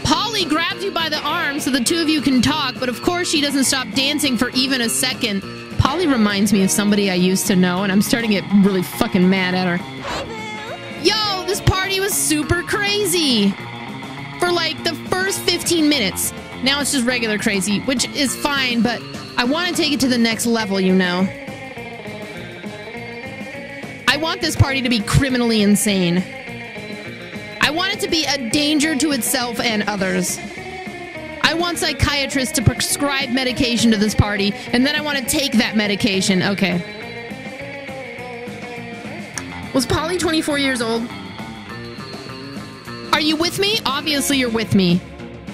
Polly grabs you by the arm so the two of you can talk, but of course she doesn't stop dancing for even a second. Polly reminds me of somebody I used to know, and I'm starting to get really fucking mad at her. Yo, this party was super crazy for like the first 15 minutes. Now it's just regular crazy, which is fine, but I want to take it to the next level, you know. I want this party to be criminally insane. I want it to be a danger to itself and others. I want psychiatrists to prescribe medication to this party, and then I want to take that medication. Okay. Was Polly 24 years old? Are you with me? Obviously you're with me.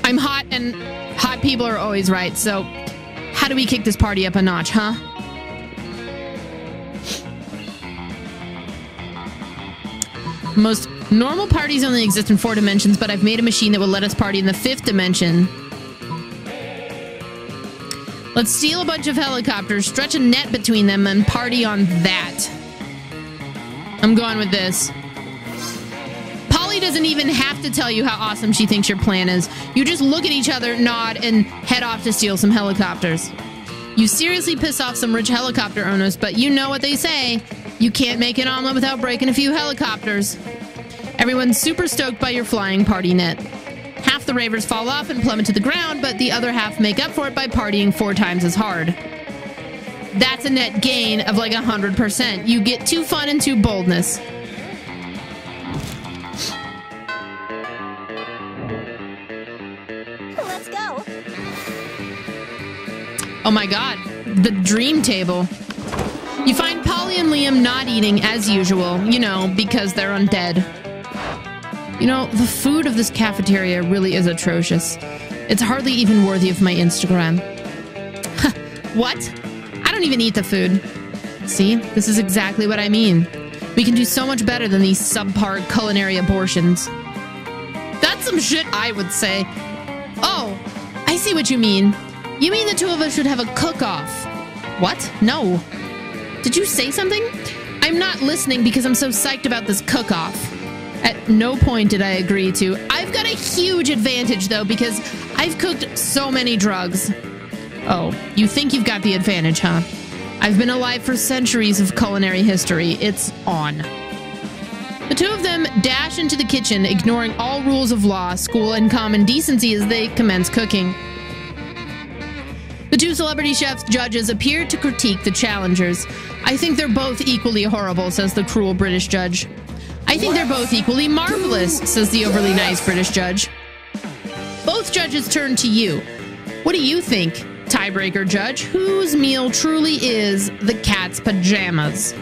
I'm hot, and hot people are always right, so how do we kick this party up a notch, huh? Most normal parties only exist in 4 dimensions, but I've made a machine that will let us party in the 5th dimension. Let's steal a bunch of helicopters, stretch a net between them, and party on that. I'm going with this. Polly doesn't even have to tell you how awesome she thinks your plan is. You just look at each other, nod, and head off to steal some helicopters. You seriously piss off some rich helicopter owners, but you know what they say. You can't make an omelet without breaking a few helicopters. Everyone's super stoked by your flying party net. Half the ravers fall off and plummet to the ground, but the other half make up for it by partying 4 times as hard. That's a net gain of like 100%. You get 2 fun and 2 boldness. Let's go. Oh my god, the dream table. You find Polly and Liam not eating as usual, you know, because they're undead. You know, the food of this cafeteria really is atrocious. It's hardly even worthy of my Instagram. What? I don't even eat the food. See, this is exactly what I mean. We can do so much better than these subpar culinary abortions. That's some shit I would say. Oh, I see what you mean. You mean the 2 of us should have a cook-off? What? No. Did you say something? I'm not listening because I'm so psyched about this cook-off. At no point did I agree to. I've got a huge advantage, though, because I've cooked so many drugs. Oh, you think you've got the advantage, huh? I've been alive for centuries of culinary history. It's on. The 2 of them dash into the kitchen, ignoring all rules of law, school, and common decency as they commence cooking. The 2 celebrity chefs judges appear to critique the challengers. I think they're both equally horrible, says the cruel British judge. I think they're both equally marvelous, says the overly nice British judge. Both judges turn to you. What do you think, tiebreaker judge? Whose meal truly is the cat's pajamas?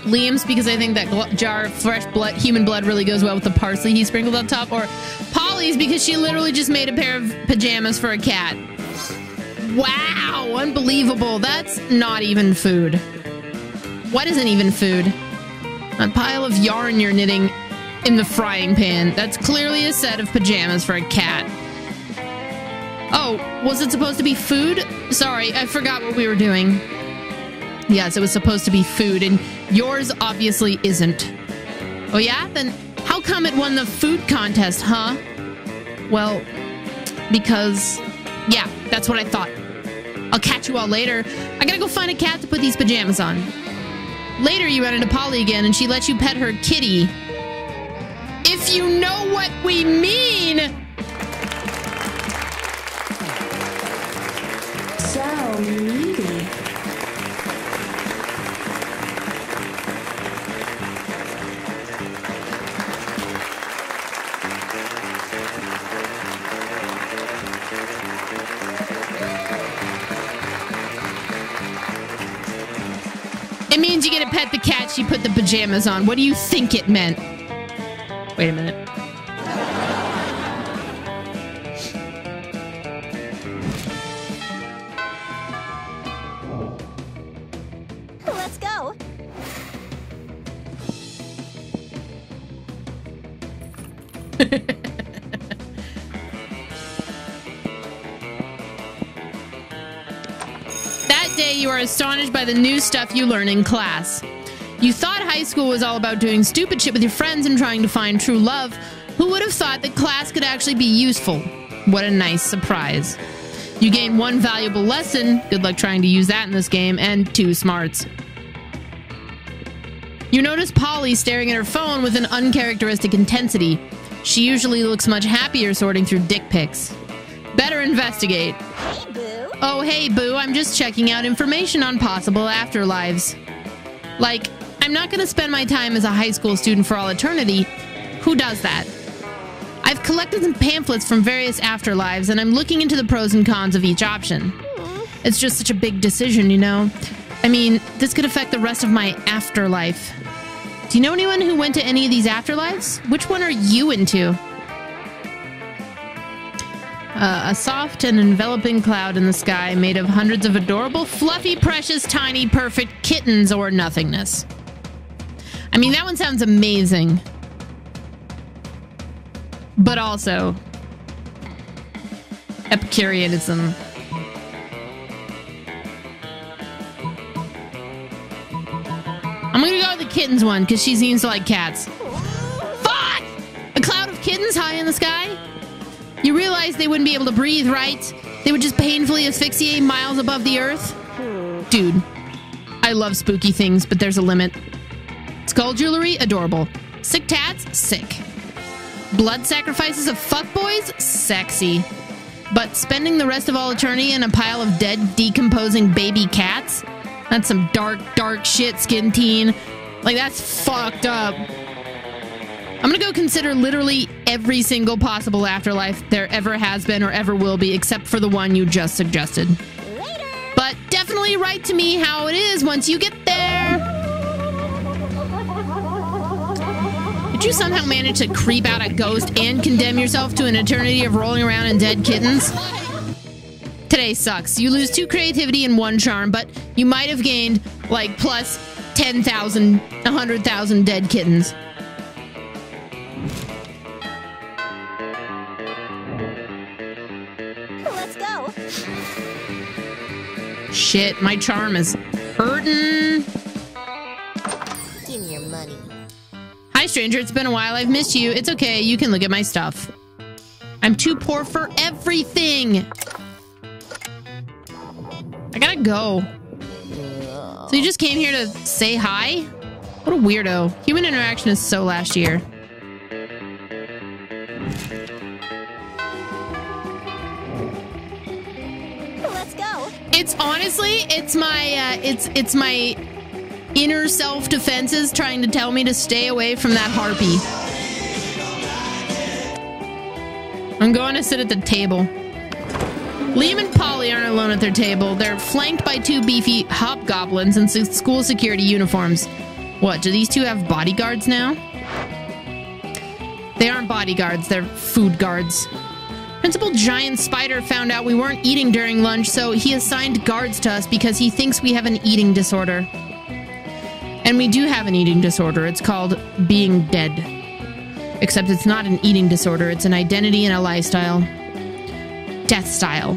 Liam's because I think that jar of fresh blood, human blood really goes well with the parsley he sprinkled on top. Or Polly's because she literally just made a pair of pajamas for a cat. Wow, unbelievable. That's not even food. What isn't even food? A pile of yarn you're knitting in the frying pan. That's clearly a set of pajamas for a cat. Oh, was it supposed to be food? Sorry, I forgot what we were doing. Yes, it was supposed to be food, and yours obviously isn't. Oh yeah? Then how come it won the food contest, huh? Well, because... yeah, that's what I thought. I'll catch you all later. I gotta go find a cat to put these pajamas on. Later, you run into Polly again, and she lets you pet her kitty. If you know what we mean! So meaty. It means you get to pet the cat she put the pajamas on. What do you think it meant? Wait a minute. Let's go. That day, you are astonished by the new stuff you learn in class. You thought high school was all about doing stupid shit with your friends and trying to find true love. Who would have thought that class could actually be useful? What a nice surprise. You gain 1 valuable lesson, good luck trying to use that in this game, and 2 smarts. You notice Polly staring at her phone with an uncharacteristic intensity. She usually looks much happier sorting through dick pics. Better investigate. Hey, Boo. Oh, hey, Boo, I'm just checking out information on possible afterlives. Like, I'm not going to spend my time as a high school student for all eternity. Who does that? I've collected some pamphlets from various afterlives, and I'm looking into the pros and cons of each option. It's just such a big decision, you know? I mean, this could affect the rest of my afterlife. Do you know anyone who went to any of these afterlives? Which one are you into? A soft and enveloping cloud in the sky made of hundreds of adorable, fluffy, precious, tiny, perfect kittens or nothingness. I mean, that one sounds amazing. But also Epicureanism. I'm gonna go with the kittens one because she seems to like cats. Fuck! A cloud of kittens high in the sky? You realize they wouldn't be able to breathe, right? They would just painfully asphyxiate miles above the earth? Dude, I love spooky things, but there's a limit. Skull jewelry? Adorable. Sick tats? Sick. Blood sacrifices of fuckboys? Sexy. But spending the rest of all eternity in a pile of dead, decomposing baby cats? That's some dark, dark shit, skin teen. Like, that's fucked up. I'm gonna go consider literally every single possible afterlife there ever has been or ever will be, except for the one you just suggested. Later. But definitely write to me how it is once you get there. Did you somehow manage to creep out a ghost and condemn yourself to an eternity of rolling around in dead kittens? Today sucks. You lose 2 creativity and 1 charm, but you might have gained, like, plus 10,000, 100,000 dead kittens. Let's go. Shit, my charm is hurting. Give me your money. Hi, stranger. It's been a while. I've missed you. It's okay. You can look at my stuff. I'm too poor for everything. I gotta go. So you just came here to say hi? What a weirdo. Human interaction is so last year. Let's go. It's honestly, it's my inner self-defenses trying to tell me to stay away from that harpy. I'm going to sit at the table. Liam and Polly aren't alone at their table. They're flanked by 2 beefy hobgoblins in school security uniforms. What, do these 2 have bodyguards now? They aren't bodyguards, they're food guards. Principal Giant Spider found out we weren't eating during lunch, so he assigned guards to us because he thinks we have an eating disorder. And we do have an eating disorder. It's called being dead. Except it's not an eating disorder, it's an identity and a lifestyle. Death style.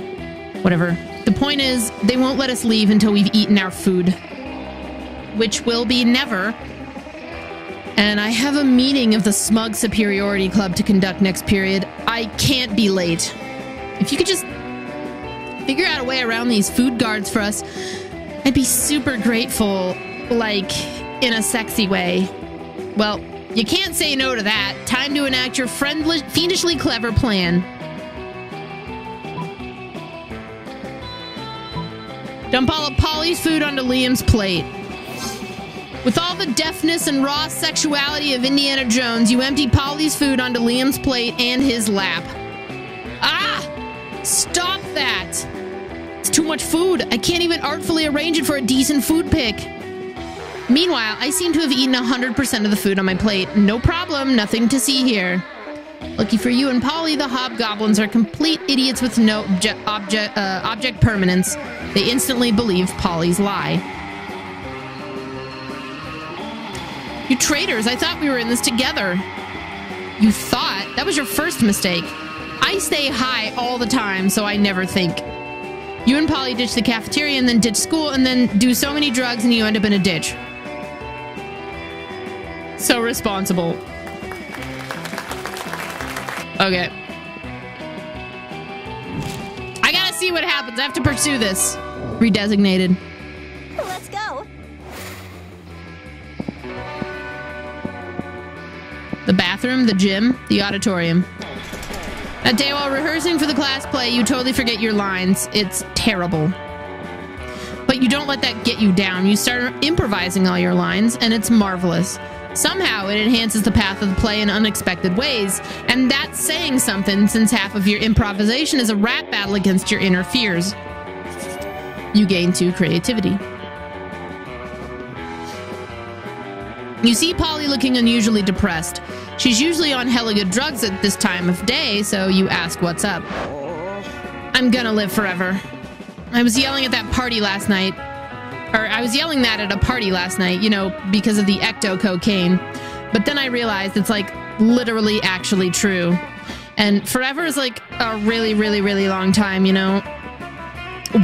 Whatever. The point is, they won't let us leave until we've eaten our food. Which will be never. And I have a meeting of the Smug Superiority Club to conduct next period. I can't be late. If you could just figure out a way around these food guards for us, I'd be super grateful, like, in a sexy way. Well, you can't say no to that. Time to enact your fiendishly clever plan. Dump all of Polly's food onto Liam's plate. With all the deftness and raw sexuality of Indiana Jones, you empty Polly's food onto Liam's plate and his lap. Ah! Stop that! It's too much food. I can't even artfully arrange it for a decent food pick. Meanwhile, I seem to have eaten 100% of the food on my plate. No problem, nothing to see here. Lucky for you and Polly, the hobgoblins are complete idiots with no object permanence. They instantly believe Polly's lie. You traitors, I thought we were in this together. You thought? That was your first mistake. I stay high all the time, so I never think. You and Polly ditch the cafeteria and then ditch school and then do so many drugs and you end up in a ditch. So responsible. Okay. I gotta see what happens. I have to pursue this. Redesignated. Let's go. The bathroom, the gym, the auditorium. That day while rehearsing for the class play, you totally forget your lines. It's terrible. But you don't let that get you down. You start improvising all your lines, and it's marvelous. Somehow, it enhances the path of the play in unexpected ways, and that's saying something since half of your improvisation is a rap battle against your inner fears. You gain 2 creativity. You see Polly looking unusually depressed. She's usually on hella good drugs at this time of day, so you ask what's up. I'm gonna live forever. I was yelling at that party last night. Or I was yelling that at a party last night, you know, because of the ecto-cocaine. But then I realized it's like literally actually true. And forever is like a really, really, really long time, you know?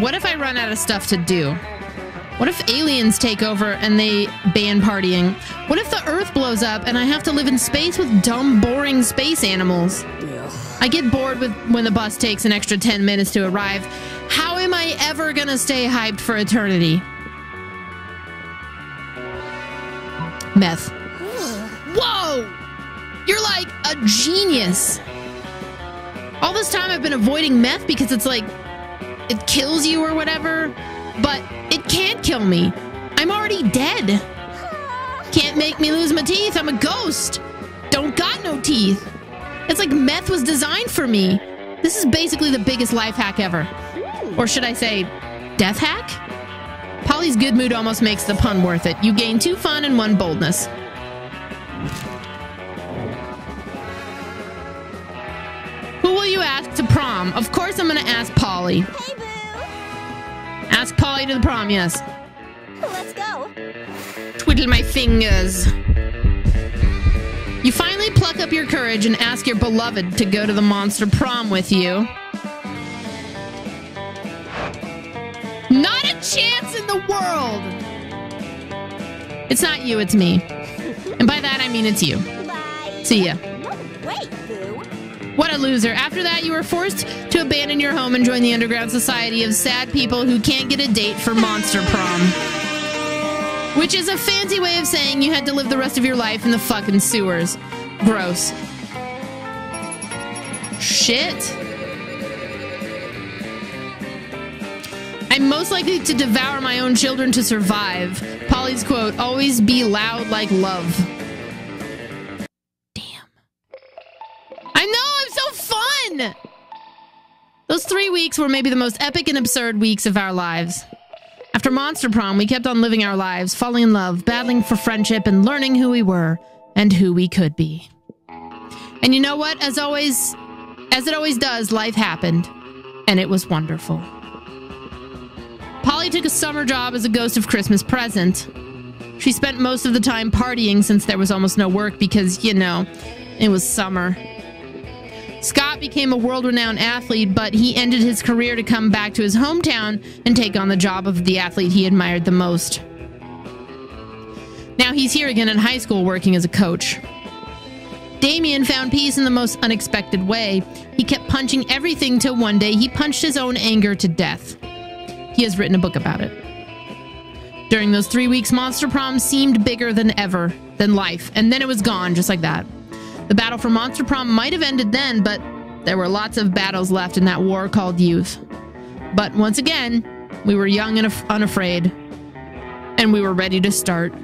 What if I run out of stuff to do? What if aliens take over and they ban partying? What if the Earth blows up and I have to live in space with dumb, boring space animals? I get bored with when the bus takes an extra 10 minutes to arrive. How am I ever gonna stay hyped for eternity? Meth. Whoa! You're like a genius. All this time I've been avoiding meth because it's like, it kills you or whatever, but it can't kill me. I'm already dead. Can't make me lose my teeth. I'm a ghost. Don't got no teeth. It's like meth was designed for me. This is basically the biggest life hack ever. Or should I say, death hack? Polly's good mood almost makes the pun worth it. You gain 2 fun and 1 boldness. Who will you ask to prom? Of course I'm gonna ask Polly. Hey, boo. Ask Polly to the prom, yes. Let's go. Twiddle my fingers. You finally pluck up your courage and ask your beloved to go to the monster prom with you. Not a chance in the world! It's not you, it's me. And by that, I mean it's you. Bye. See ya. No, wait, boo. What a loser. After that, you were forced to abandon your home and join the underground society of sad people who can't get a date for monster prom. Which is a fancy way of saying you had to live the rest of your life in the fucking sewers. Gross. Shit. I'm most likely to devour my own children to survive. Polly's quote, always be loud like love. Damn. I know, I'm so fun! Those 3 weeks were maybe the most epic and absurd weeks of our lives. After Monster Prom, we kept on living our lives, falling in love, battling for friendship, and learning who we were and who we could be. And you know what? As it always does, life happened, and it was wonderful. Polly took a summer job as a ghost of Christmas present. She spent most of the time partying since there was almost no work because, you know, it was summer. Scott became a world-renowned athlete, but he ended his career to come back to his hometown and take on the job of the athlete he admired the most. Now he's here again in high school working as a coach. Damien found peace in the most unexpected way. He kept punching everything till one day he punched his own anger to death. He has written a book about it. During those 3 weeks, Monster Prom seemed bigger than ever, than life, and then it was gone just like that. The battle for Monster Prom might have ended then, but there were lots of battles left in that war called youth. But once again, we were young and unafraid, and we were ready to start.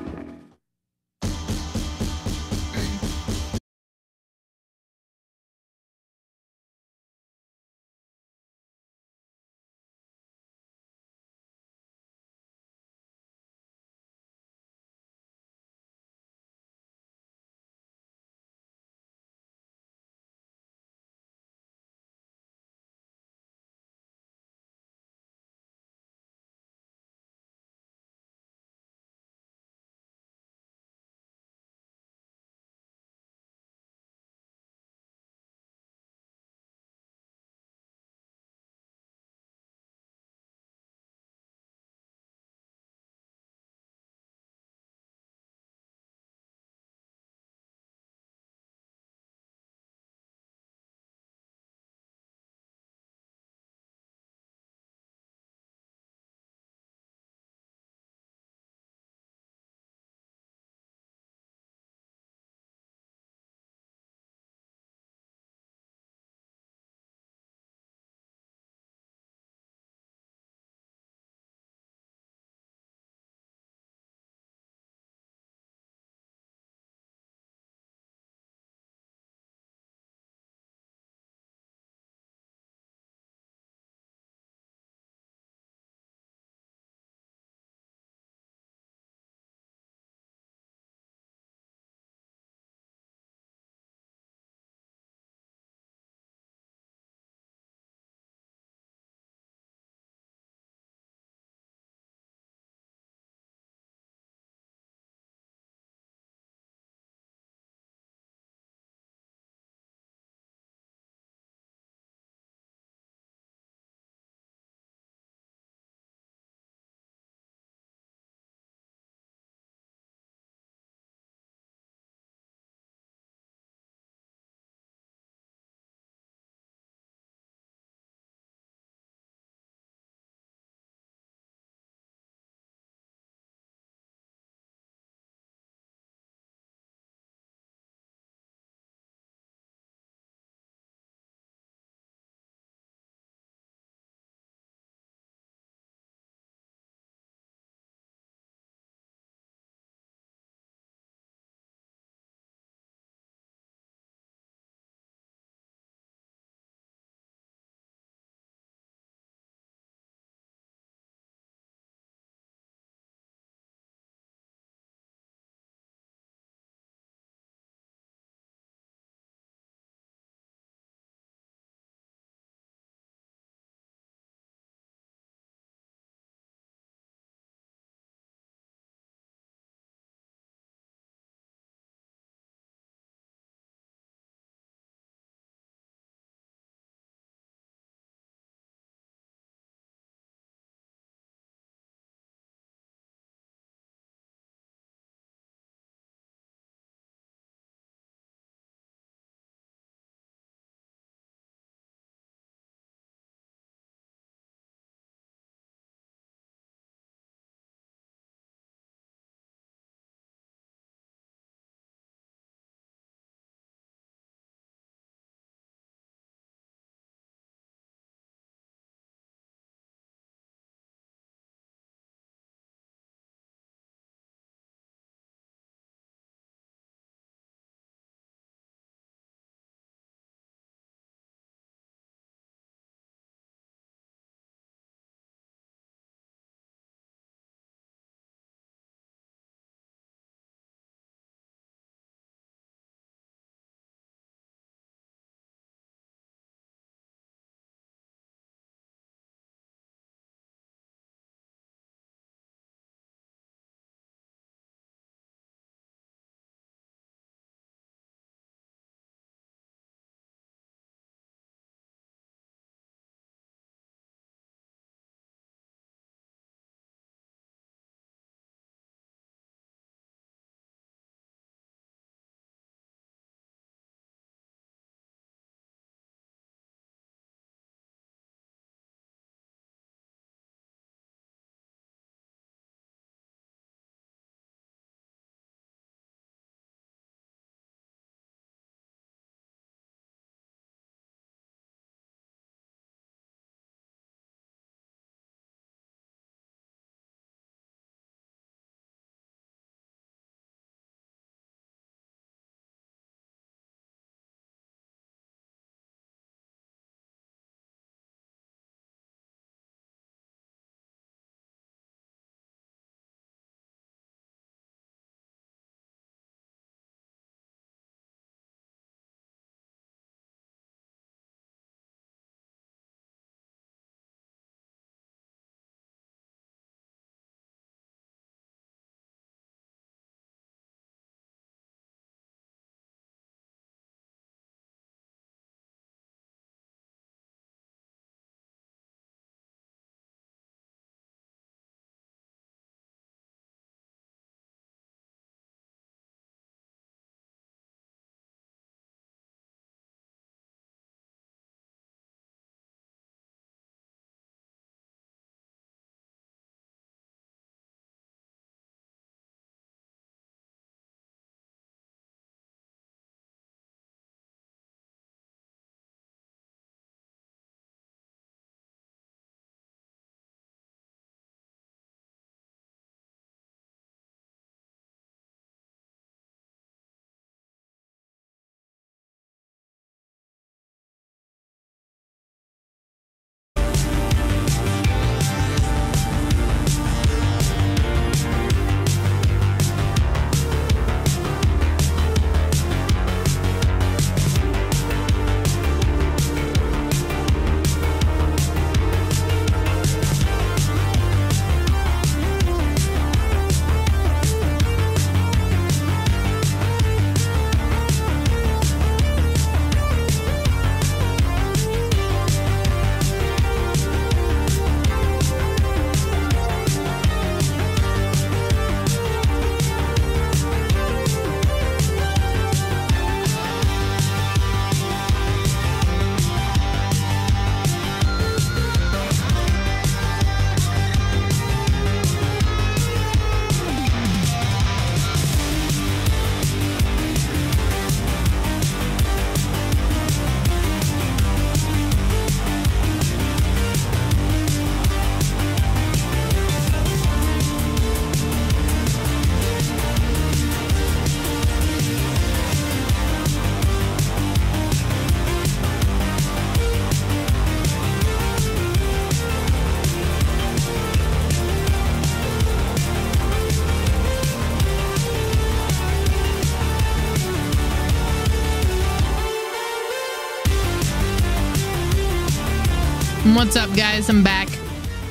What's up, guys? I'm back.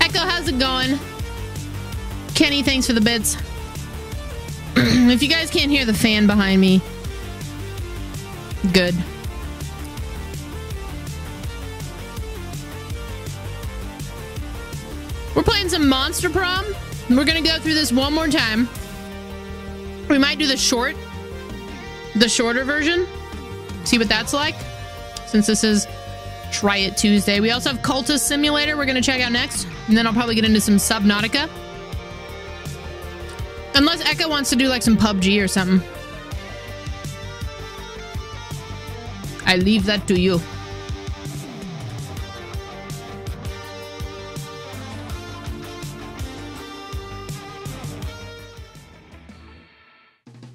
Echo, how's it going? Kenny, thanks for the bits. If you guys can't hear the fan behind me, good. We're playing some Monster Prom. We're gonna go through this one more time. We might do the shorter version. See what that's like. Since this is Try It Tuesday. We also have Cultist Simulator we're gonna check out next. And then I'll probably get into some Subnautica. Unless Echo wants to do like some PUBG or something. I leave that to you.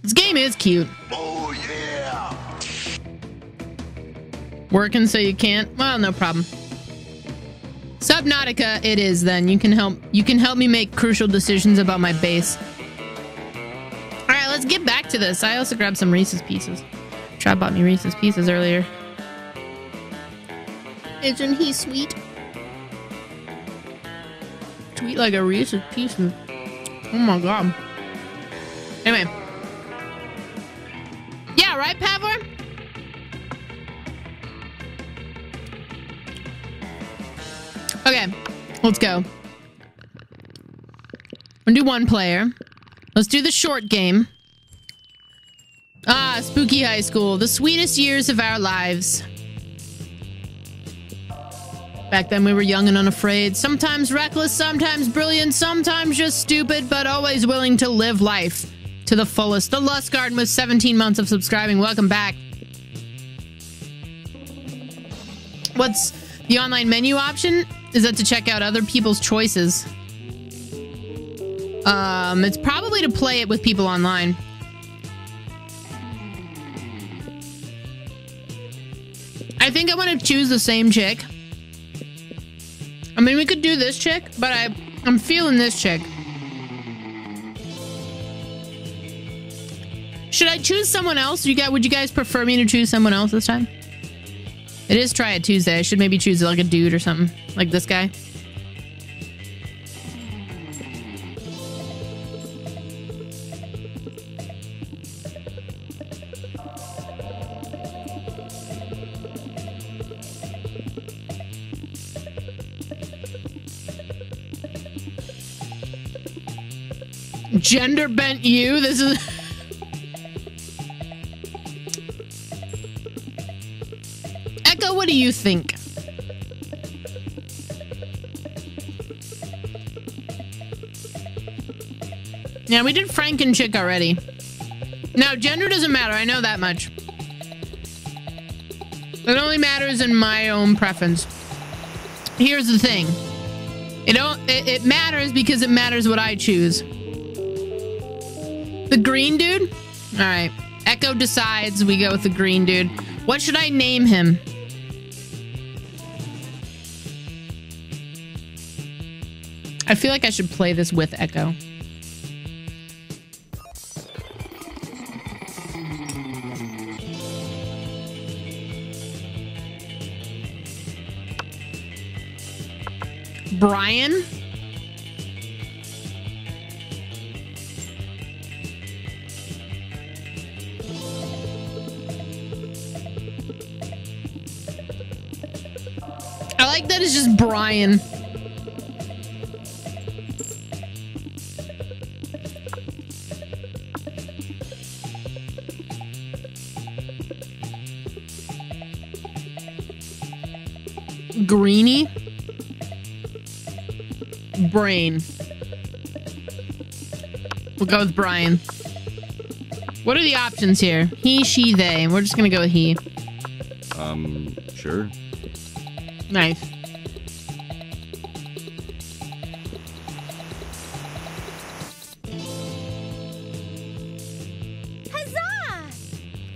This game is cute. Oh, yeah! Working so you can't? Well, no problem. Subnautica it is then. You can help me make crucial decisions about my base. Alright, let's get back to this. I also grabbed some Reese's Pieces. Tried bought me Reese's Pieces earlier. Isn't he sweet? Sweet like a Reese's Pieces. Oh my god. Anyway. Yeah, right, Pavler? Okay, let's go. We'll do one player. Let's do the short game. Ah, Spooky High School. The sweetest years of our lives. Back then we were young and unafraid. Sometimes reckless, sometimes brilliant, sometimes just stupid, but always willing to live life to the fullest. The Lust Garden with 17 months of subscribing. Welcome back. What's the online menu option? Is that to check out other people's choices? It's probably to play it with people online. I think I want to choose the same chick. I mean, we could do this chick, but I'm feeling this chick. Should I choose someone else? Would you guys prefer me to choose someone else this time? It is Try It Tuesday. I should maybe choose like a dude or something. Like this guy. Gender bent you? This is... Echo, what do you think? Yeah, we did Frank and Chick already. Now, gender doesn't matter. I know that much. It only matters in my own preference. Here's the thing. It matters because it matters what I choose. The green dude? All right. Echo decides we go with the green dude. What should I name him? I feel like I should play this with Echo. Brian? I like that it's just Brian. Greenie? Brain. We'll go with Brian. What are the options here? He, she, they. We're just gonna go with he. Sure. Nice. Huzzah!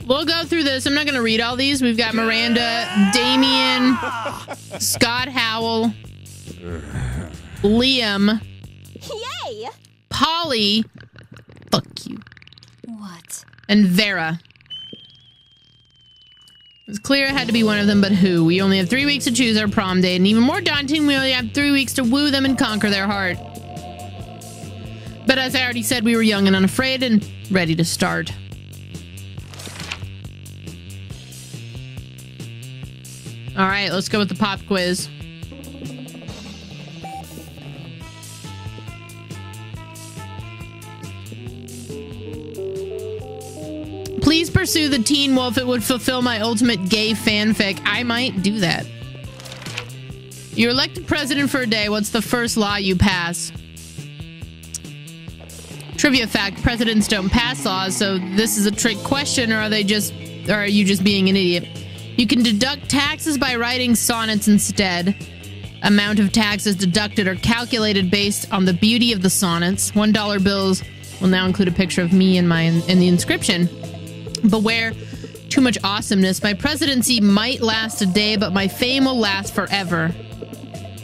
We'll go through this. I'm not gonna read all these. We've got Miranda, Damien, Scott Howell, Liam, Yay! Polly, fuck you, What? and Vera. It's clear it had to be one of them, but who? We only have 3 weeks to choose our prom date, and even more daunting, we only have 3 weeks to woo them and conquer their heart. But as I already said, we were young and unafraid and ready to start. All right, let's go with the pop quiz. Please pursue the Teen Wolf. It would fulfill my ultimate gay fanfic. I might do that. You're elected president for a day. What's the first law you pass? Trivia fact, presidents don't pass laws, so this is a trick question, or are you just being an idiot? You can deduct taxes by writing sonnets instead. Amount of taxes deducted are calculated based on the beauty of the sonnets. $1 bills will now include a picture of me in the inscription. Beware too much awesomeness. My presidency might last a day, but my fame will last forever.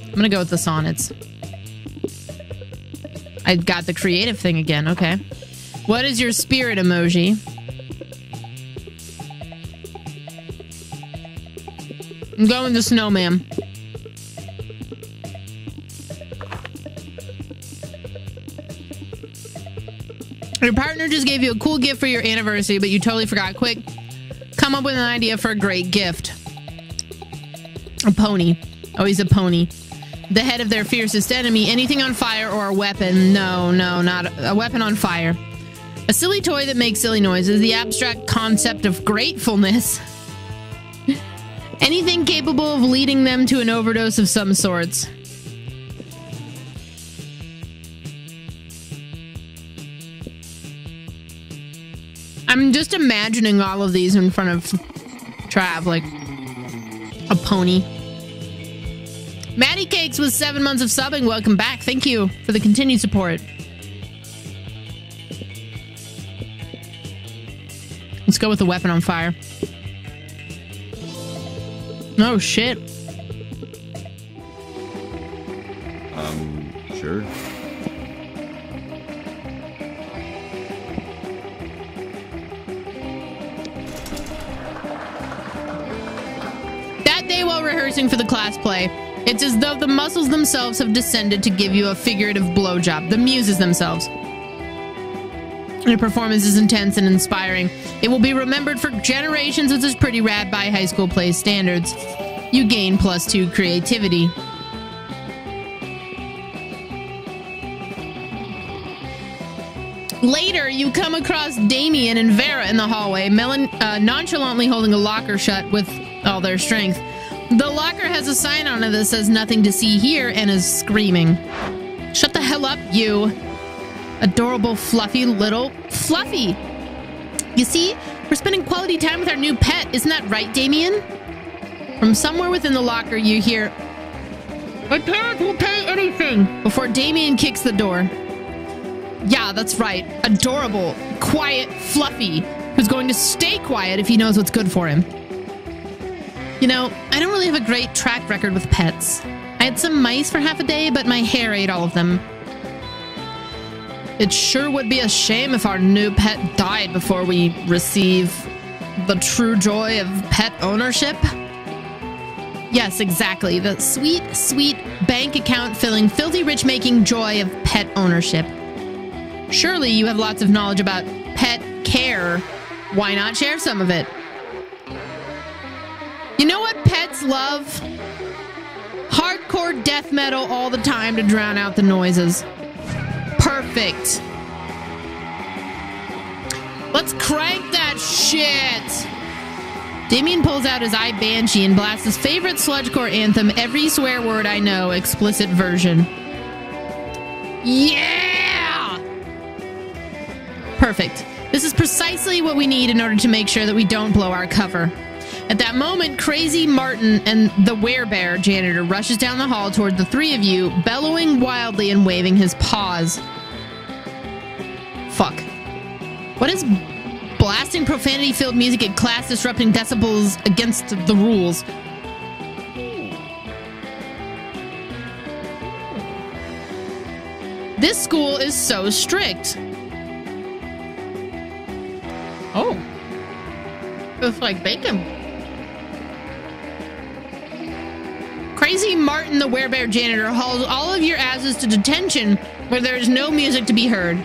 I'm gonna go with the sonnets. I got the creative thing again. Okay. What is your spirit emoji? I'm going the snowman. Your partner just gave you a cool gift for your anniversary, but you totally forgot. Quick, come up with an idea for a great gift. A pony. Oh, he's a pony. The head of their fiercest enemy. Anything on fire or a weapon. No, not a weapon on fire. A silly toy that makes silly noises. The abstract concept of gratefulness. Anything capable of leading them to an overdose of some sorts. I'm just imagining all of these in front of Trav, like a pony. Maddie Cakes with 7 months of subbing. Welcome back. Thank you for the continued support. Let's go with the weapon on fire. Oh, shit. Sure. That day while rehearsing for the class play, it's as though the muscles themselves have descended to give you a figurative blowjob. The muses themselves. Your performance is intense and inspiring. It will be remembered for generations as this pretty rad by high school play standards. You gain +2 creativity. Later, you come across Damien and Vera in the hallway, nonchalantly holding a locker shut with all their strength. The locker has a sign on it that says "Nothing to see here" and is screaming. Shut the hell up, you. Adorable, fluffy little Fluffy. You see, we're spending quality time with our new pet. Isn't that right, Damien? From somewhere within the locker, you hear, "My parents will pay anything," before Damien kicks the door. Yeah, that's right. Adorable, quiet Fluffy, who's going to stay quiet if he knows what's good for him. You know, I don't really have a great track record with pets. I had some mice for half a day, but my hair ate all of them. It sure would be a shame if our new pet died before we receive the true joy of pet ownership. Yes, exactly. The sweet, sweet bank account filling, filthy rich making joy of pet ownership. Surely you have lots of knowledge about pet care. Why not share some of it? You know what pets love? Hardcore death metal all the time to drown out the noises. Perfect. Let's crank that shit. Damien pulls out his iBanshee and blasts his favorite sludgecore anthem, every swear word I know, explicit version. Yeah! Perfect. This is precisely what we need in order to make sure that we don't blow our cover. At that moment, Crazy Martin and the werebear janitor rushes down the hall toward the three of you, bellowing wildly and waving his paws. Fuck. What is blasting profanity-filled music at class disrupting decibels against the rules? This school is so strict. Oh. It's like bacon. Crazy Martin the Werebear janitor hauls all of your asses to detention where there is no music to be heard.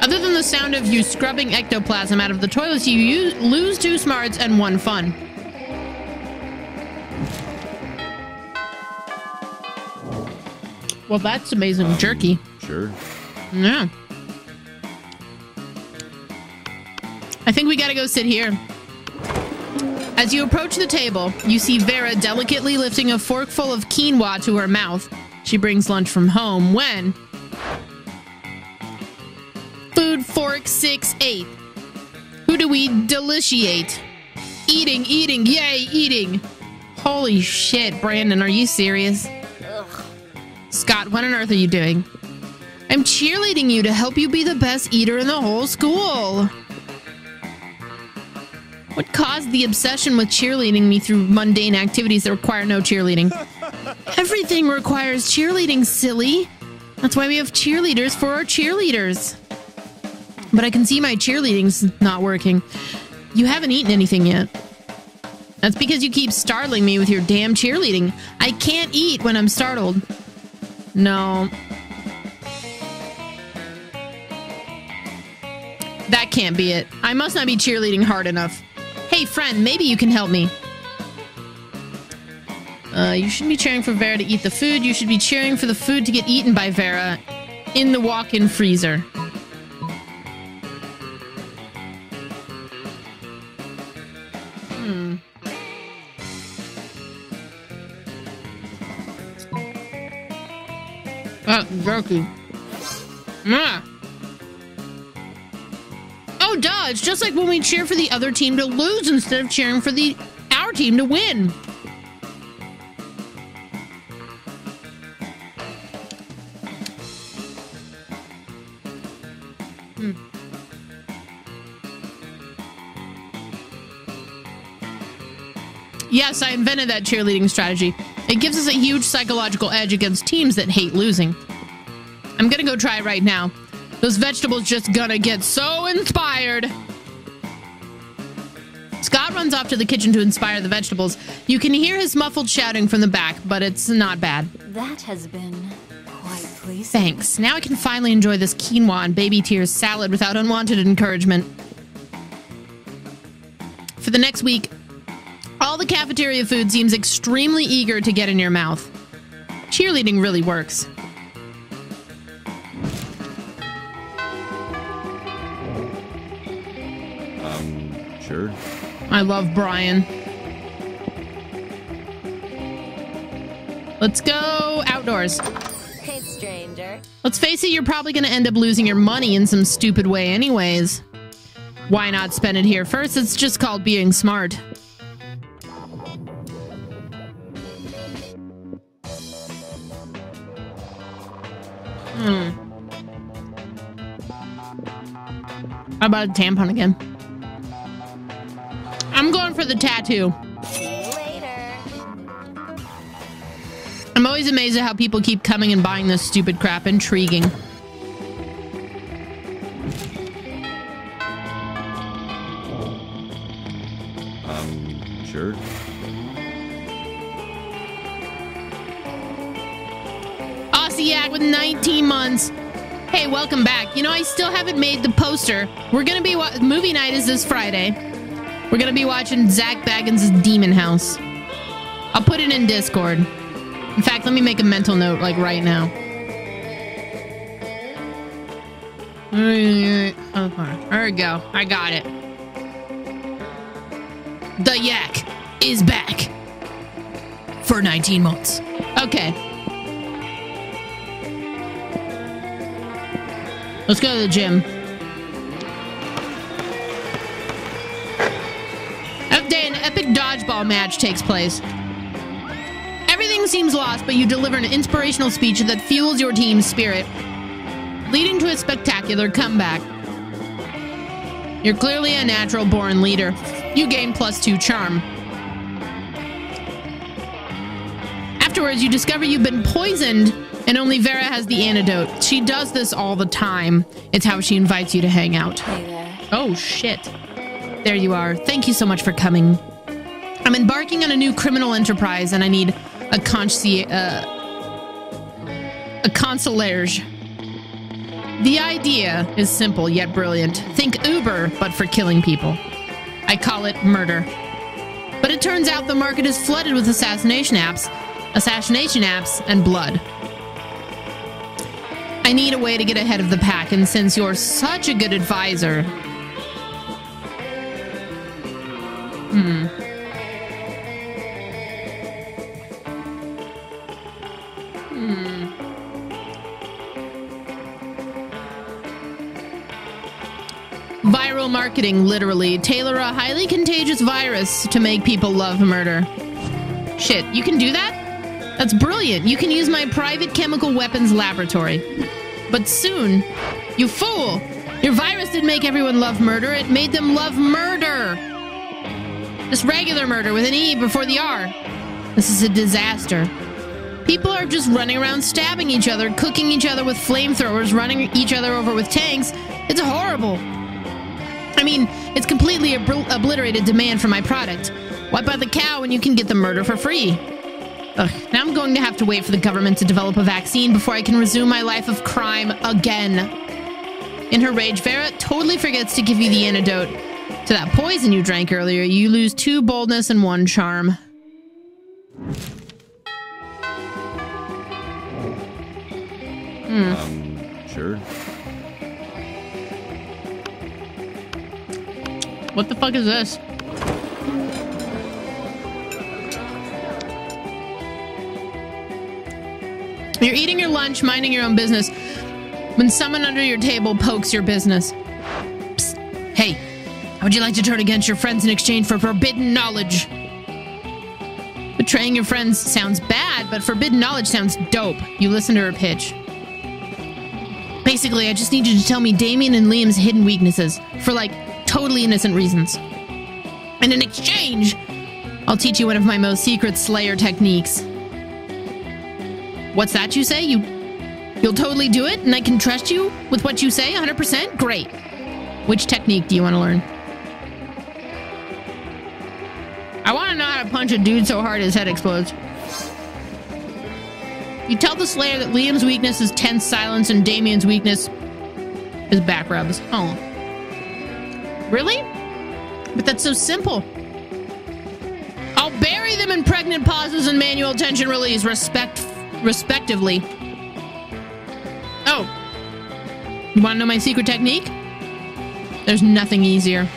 Other than the sound of you scrubbing ectoplasm out of the toilets, you lose 2 smarts and 1 fun. Well, that's amazing jerky. Sure. Yeah. I think we gotta go sit here. As you approach the table, you see Vera delicately lifting a forkful of quinoa to her mouth. She brings lunch from home when... Food fork 6-8. Who do we deliciate? Eating, yay, eating. Holy shit, Brandon, are you serious? Ugh. Scott, what on earth are you doing? I'm cheerleading you to help you be the best eater in the whole school. What caused the obsession with cheerleading me through mundane activities that require no cheerleading? Everything requires cheerleading, silly. That's why we have cheerleaders for our cheerleaders. But I can see my cheerleading's not working. You haven't eaten anything yet. That's because you keep startling me with your damn cheerleading. I can't eat when I'm startled. No. That can't be it. I must not be cheerleading hard enough. Hey, friend, maybe you can help me. You shouldn't be cheering for Vera to eat the food. You should be cheering for the food to get eaten by Vera in the walk-in freezer. That's jerky. Oh, duh. It's just like when we cheer for the other team to lose instead of cheering for our team to win. Yes, I invented that cheerleading strategy. It gives us a huge psychological edge against teams that hate losing. I'm gonna go try it right now. Those vegetables just gonna get so inspired. Scott runs off to the kitchen to inspire the vegetables. You can hear his muffled shouting from the back, but it's not bad. That has been quite pleasing. Thanks. Now I can finally enjoy this quinoa and baby tears salad without unwanted encouragement. For the next week, all the cafeteria food seems extremely eager to get in your mouth. Cheerleading really works. Sure. I love Brian. Let's go outdoors. Hey, stranger. Let's face it, you're probably going to end up losing your money in some stupid way anyways. Why not spend it here first? It's just called being smart. How about a tampon again? I'm going for the tattoo. See you later. I'm always amazed at how people keep coming and buying this stupid crap. Intriguing. Sure. Ossiak with 19 months. Hey, welcome back. You know, I still haven't made the poster. We're gonna be movie night is this Friday. We're gonna be watching Zach Baggins' Demon House. I'll put it in Discord. In fact, let me make a mental note like right now. Okay, there we go. I got it. The Yak is back for 19 months. Okay. Let's go to the gym. That day, an epic dodgeball match takes place. Everything seems lost, but you deliver an inspirational speech that fuels your team's spirit, leading to a spectacular comeback. You're clearly a natural-born leader. You gain +2 charm. Afterwards, you discover you've been poisoned, and only Vera has the antidote. She does this all the time. It's how she invites you to hang out. Hey there. Oh, shit. There you are. Thank you so much for coming. I'm embarking on a new criminal enterprise and I need a concierge. The idea is simple yet brilliant. Think Uber, but for killing people. I call it murder. But it turns out the market is flooded with assassination apps, and blood. I need a way to get ahead of the pack, and since you're such a good advisor... Viral marketing, literally. Tailor a highly contagious virus to make people love murder. Shit, you can do that? That's brilliant. You can use my private chemical weapons laboratory. But soon, you fool! Your virus didn't make everyone love murder, it made them love murder! Just regular murder with an E before the R. This is a disaster. People are just running around stabbing each other, cooking each other with flamethrowers, running each other over with tanks. It's horrible. I mean, it's completely obliterated demand for my product. Wipe out the cow and you can get the murder for free. Ugh, now I'm going to have to wait for the government to develop a vaccine before I can resume my life of crime again. In her rage, Vera totally forgets to give you the antidote to that poison you drank earlier. You lose 2 boldness and 1 charm. Sure. What the fuck is this? You're eating your lunch, minding your own business, when someone under your table pokes your business. Psst. Hey, how would you like to turn against your friends in exchange for forbidden knowledge? Betraying your friends sounds bad, but forbidden knowledge sounds dope. You listen to her pitch. Basically, I just need you to tell me Damien and Liam's hidden weaknesses for, like, totally innocent reasons. And in exchange, I'll teach you one of my most secret Slayer techniques. What's that you say? You'll totally do it and I can trust you with what you say 100%? Great. Which technique do you want to learn? I want to know how to punch a dude so hard his head explodes. You tell the Slayer that Liam's weakness is tense silence and Damien's weakness is back rubs. Oh. Really? But that's so simple. I'll bury them in pregnant pauses and manual tension release, respectively. Oh. You want to know my secret technique? There's nothing easier.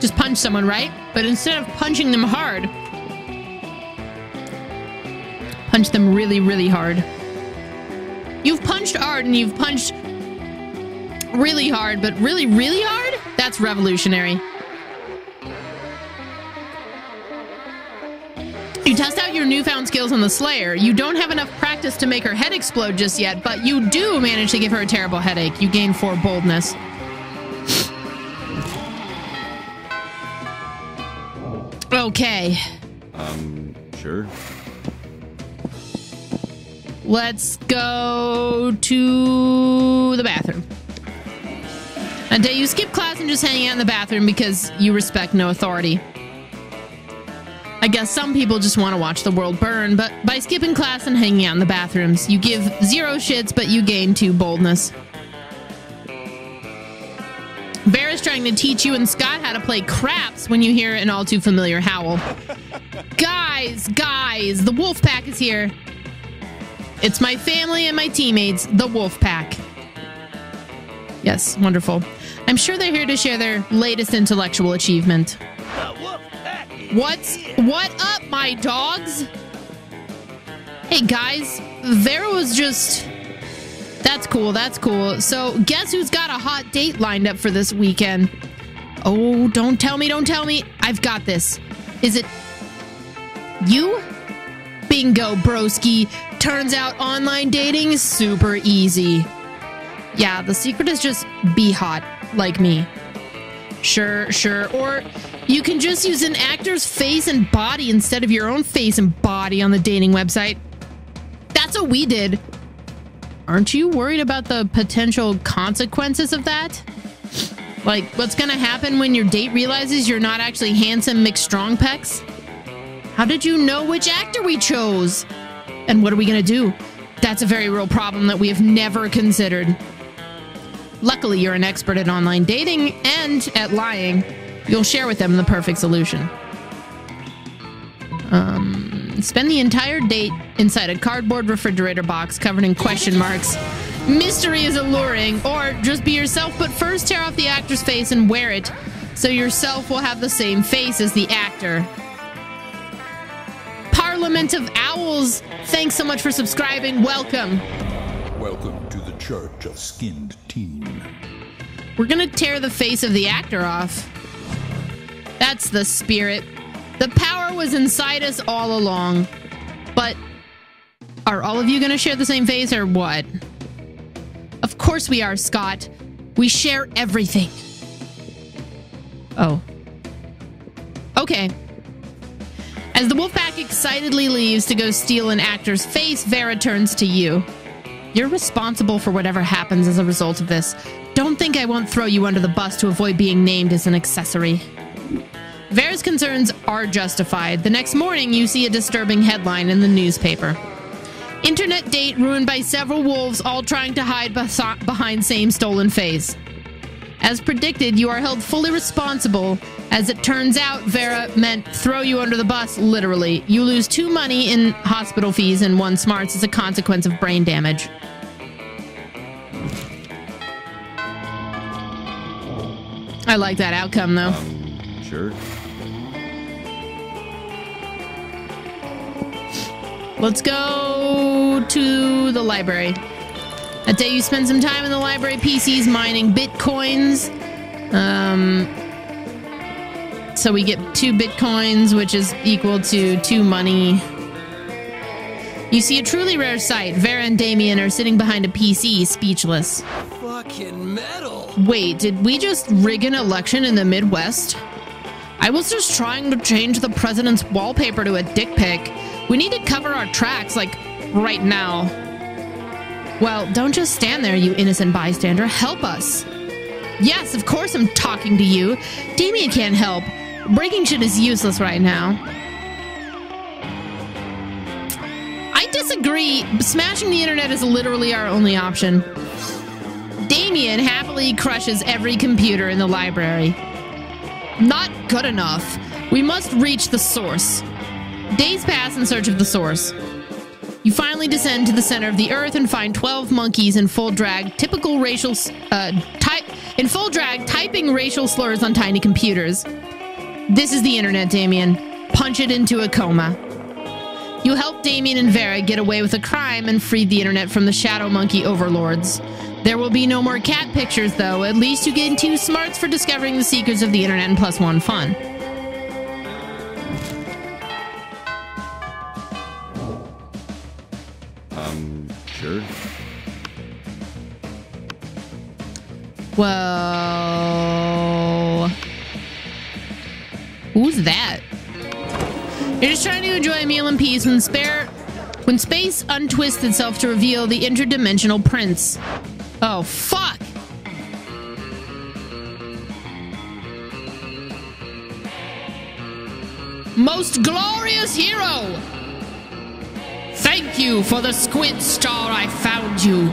Just punch someone, right? But instead of punching them hard, punch them really, really hard. You've punched hard and you've punched really hard, but really, really hard? That's revolutionary. You test out your newfound skills on the Slayer. You don't have enough practice to make her head explode just yet, but you do manage to give her a terrible headache. You gain 4 boldness. Okay. Sure. Let's go to the bathroom. A day you skip class and just hang out in the bathroom because you respect no authority. I guess some people just want to watch the world burn, but by skipping class and hanging out in the bathrooms, you give 0 shits, but you gain 2 boldness. Vera's trying to teach you and Scott how to play craps when you hear an all too familiar howl. Guys, the wolf pack is here. It's my family and my teammates, the wolf pack. Yes, wonderful. I'm sure they're here to share their latest intellectual achievement. What up, my dogs? Hey guys, Vera was just... That's cool, that's cool. So guess who's got a hot date lined up for this weekend? Oh, don't tell me. I've got this. Is it you? Bingo, broski. Turns out online dating is super easy. Yeah, the secret is just be hot, like me. Sure. Or you can just use an actor's face and body instead of your own face and body on the dating website. That's what we did. Aren't you worried about the potential consequences of that? Like, what's gonna happen when your date realizes you're not actually handsome McStrong pecs? How did you know which actor we chose? And what are we gonna do? That's a very real problem that we have never considered. Luckily, you're an expert at online dating and at lying. You'll share with them the perfect solution. Spend the entire date inside a cardboard refrigerator box covered in question marks. Mystery is alluring, or just be yourself, but first tear off the actor's face and wear it, so yourself will have the same face as the actor. Parliament of Owls, thanks so much for subscribing. Welcome. Welcome to the Church of Skinned Teen. We're gonna tear the face of the actor off. That's the spirit. The power was inside us all along. But are all of you gonna share the same face or what? Of course we are, Scott. We share everything. Oh. Okay. As the Wolfpack excitedly leaves to go steal an actor's face, Vera turns to you. You're responsible for whatever happens as a result of this. Don't think I won't throw you under the bus to avoid being named as an accessory. Vera's concerns are justified. The next morning, you see a disturbing headline in the newspaper. Internet date ruined by several wolves, all trying to hide behind same stolen face. As predicted, you are held fully responsible. As it turns out, Vera meant throw you under the bus, literally. You lose 2 money in hospital fees and 1 smarts as a consequence of brain damage. I like that outcome, though. Sure. Let's go to the library. That day you spend some time in the library PCs mining bitcoins. So we get 2 bitcoins, which is equal to 2 money. You see a truly rare sight. Vera and Damien are sitting behind a PC, speechless. Fucking metal. Wait, did we just rig an election in the Midwest? I was just trying to change the president's wallpaper to a dick pic. We need to cover our tracks, like, right now. Well, don't just stand there, you innocent bystander. Help us. Yes, of course I'm talking to you. Damien can't help. Breaking shit is useless right now. I disagree. Smashing the internet is literally our only option. Damien happily crushes every computer in the library. Not good enough. We must reach the source. Days pass in search of the source. You finally descend to the center of the earth and find 12 monkeys in full drag, typing racial slurs on tiny computers. This is the internet, Damien. Punch it into a coma. You help Damien and Vera get away with a crime and free the internet from the shadow monkey overlords. There will be no more cat pictures, though. At least you gain 2 smarts for discovering the secrets of the internet and +1 fun. Sure. Whoa. Who's that? You're just trying to enjoy a meal in peace when space untwists itself to reveal the interdimensional prince. Oh, fuck! Most glorious hero! Thank you for the squid star I found you.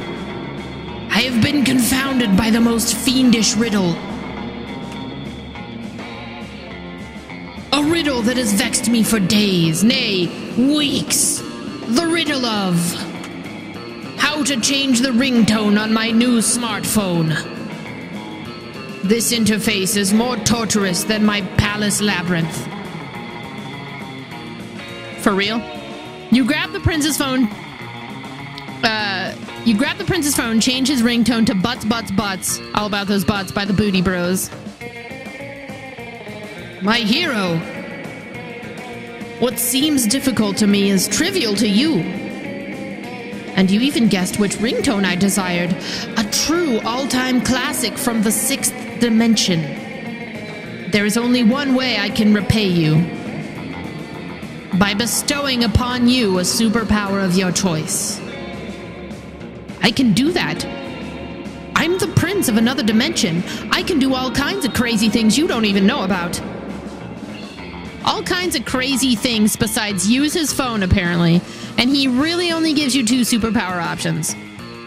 I have been confounded by the most fiendish riddle. A riddle that has vexed me for days, nay, weeks. The riddle of how to change the ringtone on my new smartphone. This interface is more torturous than my palace labyrinth. For real? You grab the prince's phone. Change his ringtone to Butts, Butts, Butts. All About Those Butts by the Booty Bros. My hero. What seems difficult to me is trivial to you. And you even guessed which ringtone I desired. A true all-time classic from the 6th dimension. There is only one way I can repay you. By bestowing upon you a superpower of your choice. I can do that. I I'm the prince of another dimension. I can do all kinds of crazy things you don't even know about. All kinds of crazy things besides use his phone, apparently. And he really only gives you 2 superpower options.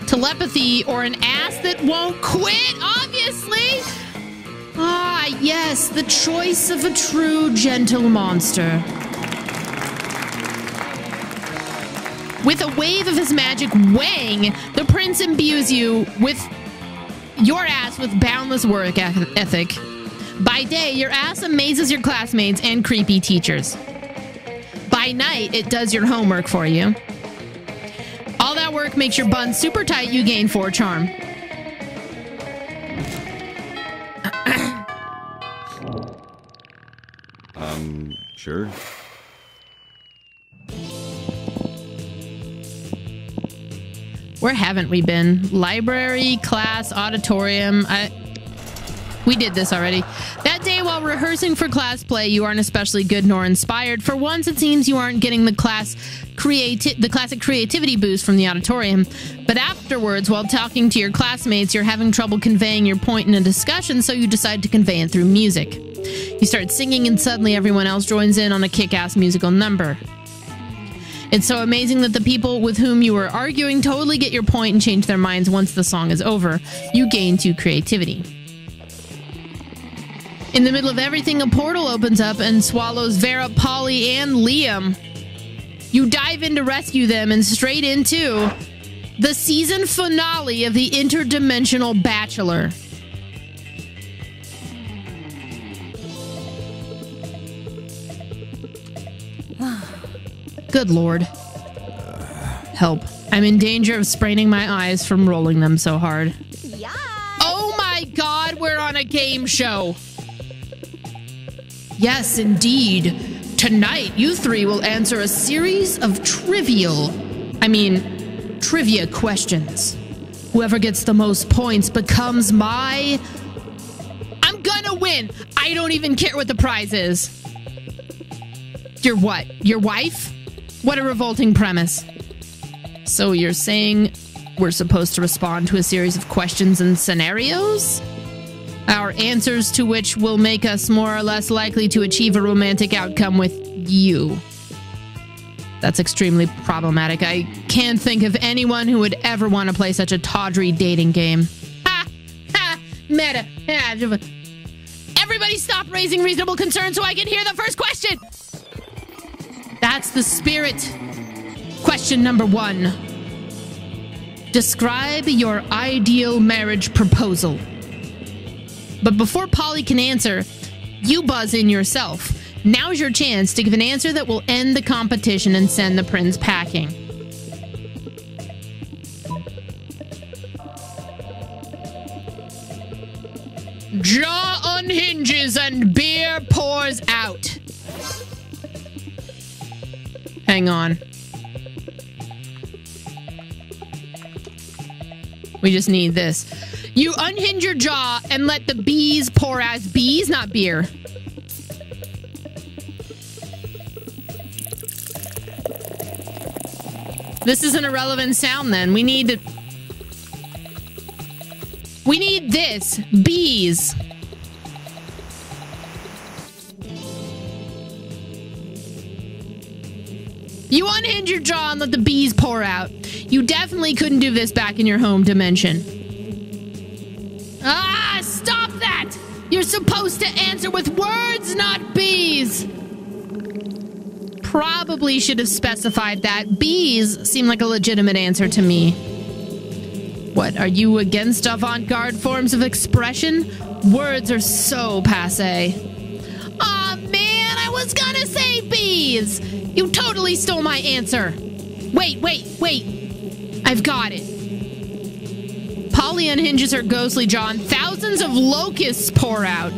Telepathy or an ass that won't quit, obviously! Ah, yes, the choice of a true gentle monster. With a wave of his magic wang, the prince imbues you with your ass with boundless work ethic. By day, your ass amazes your classmates and creepy teachers. By night, it does your homework for you. All that work makes your bun super tight. You gain 4 charm. Sure. Where haven't we been? Library, class, auditorium. We did this already. That day while rehearsing for class play, you aren't especially good nor inspired. For once, it seems you aren't getting the classic creativity boost from the auditorium. But afterwards, while talking to your classmates, you're having trouble conveying your point in a discussion, so you decide to convey it through music. You start singing and suddenly everyone else joins in on a kick-ass musical number. It's so amazing that the people with whom you were arguing totally get your point and change their minds once the song is over. You gain 2 creativity. In the middle of everything, a portal opens up and swallows Vera, Polly, and Liam. You dive in to rescue them and straight into the season finale of The Interdimensional Bachelor. Good Lord. Help. I'm in danger of spraining my eyes from rolling them so hard. Yikes. Oh my God, we're on a game show. Yes, indeed. Tonight, you 3 will answer a series of trivia questions. Whoever gets the most points becomes I'm gonna win. I don't even care what the prize is. Your what? Your wife? What a revolting premise. So you're saying we're supposed to respond to a series of questions and scenarios? Our answers to which will make us more or less likely to achieve a romantic outcome with you. That's extremely problematic. I can't think of anyone who would ever want to play such a tawdry dating game. Ha! Ha! Meta! Ha. Everybody stop raising reasonable concerns so I can hear the first question! That's the spirit. Question number 1. Describe your ideal marriage proposal. But before Polly can answer, you buzz in yourself. Now's your chance to give an answer that will end the competition and send the prince packing. Jaw unhinges and beer pours out. Hang on. We just need this. You unhinge your jaw and let the bees pour out. Bees, not beer. This is an irrelevant sound then. We need this. Bees. You unhinge your jaw and let the bees pour out. You definitely couldn't do this back in your home dimension. Ah, stop that! You're supposed to answer with words, not bees! Probably should have specified that. Bees seem like a legitimate answer to me. What, are you against avant-garde forms of expression? Words are so passé. Aw, man, I was gonna say bees! You totally stole my answer. Wait. I've got it. Polly unhinges her ghostly jaw and thousands of locusts pour out.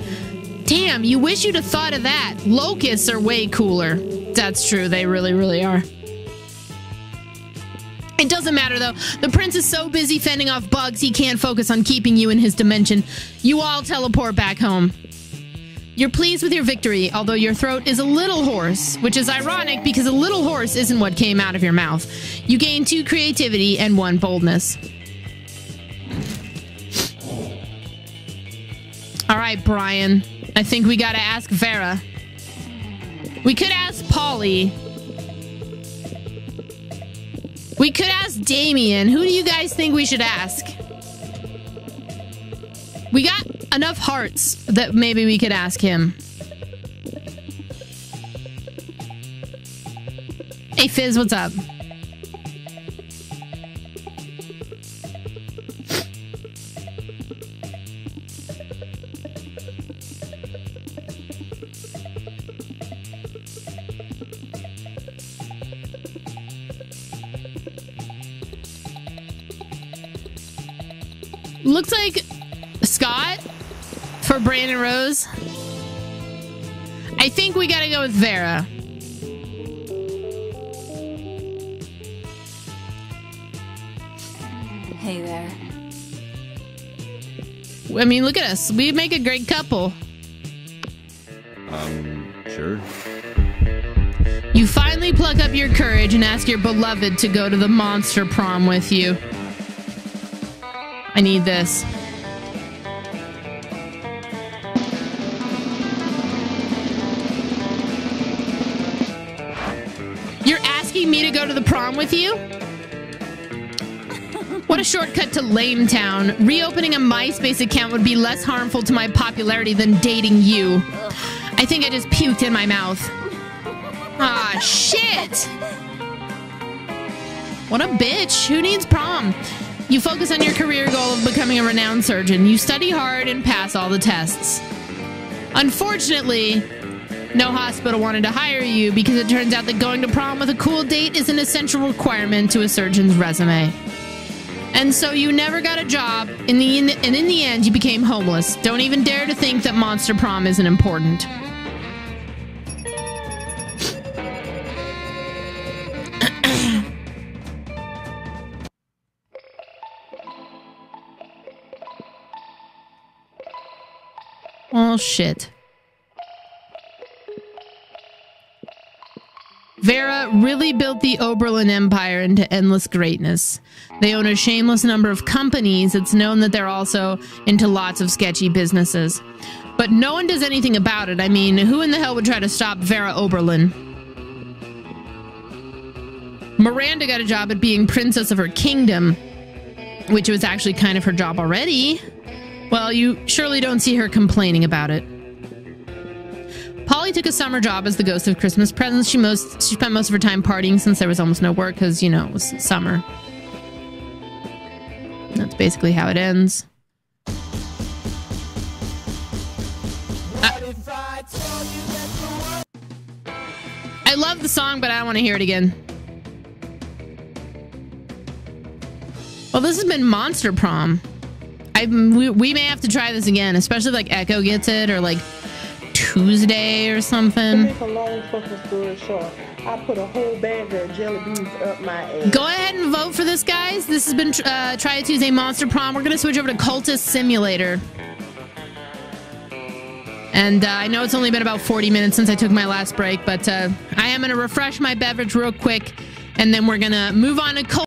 Damn, you wish you'd have thought of that. Locusts are way cooler. That's true, they really, really are. It doesn't matter, though. The prince is so busy fending off bugs, he can't focus on keeping you in his dimension. You all teleport back home. You're pleased with your victory, although your throat is a little hoarse, which is ironic because a little hoarse isn't what came out of your mouth. You gain 2 creativity and 1 boldness. right, Brian. I think we gotta ask Vera. We could ask Polly. We could ask Damien. Who do you guys think we should ask? We got enough hearts that maybe we could ask him. Hey, Fizz, what's up? Looks like Scott for Brandon Rose. I think we gotta go with Vera. Hey there. I mean, look at us. We make a great couple. Sure. You finally pluck up your courage and ask your beloved to go to the monster prom with you. I need this. You're asking me to go to the prom with you? What a shortcut to Lame Town. Reopening a MySpace account would be less harmful to my popularity than dating you. I think I just puked in my mouth. Ah, shit! What a bitch. Who needs prom? You focus on your career goal of becoming a renowned surgeon. You study hard and pass all the tests. Unfortunately, no hospital wanted to hire you because it turns out that going to prom with a cool date is an essential requirement to a surgeon's resume. And so you never got a job, and in the end, you became homeless. Don't even dare to think that monster prom isn't important. Oh, shit. Vera really built the Oberlin Empire into endless greatness. They own a shameless number of companies. It's known that they're also into lots of sketchy businesses. But no one does anything about it. I mean, who in the hell would try to stop Vera Oberlin? Miranda got a job at being princess of her kingdom, which was actually kind of her job already. Well, you surely don't see her complaining about it. Polly took a summer job as the ghost of Christmas presents. She spent most of her time partying since there was almost no work because, you know, it was summer. That's basically how it ends. I love the song, but I don't want to hear it again. Well, this has been Monster Prom. We may have to try this again, especially if, like, Echo gets it, or like Tuesday or something. To make a long fucking story short, I put a whole bag of jelly beans up my ass. Go ahead and vote for this, guys. This has been Try It Tuesday Monster Prom. We're gonna switch over to Cultist Simulator. And I know it's only been about 40 minutes since I took my last break, but I am gonna refresh my beverage real quick, and then we're gonna move on to Cultist.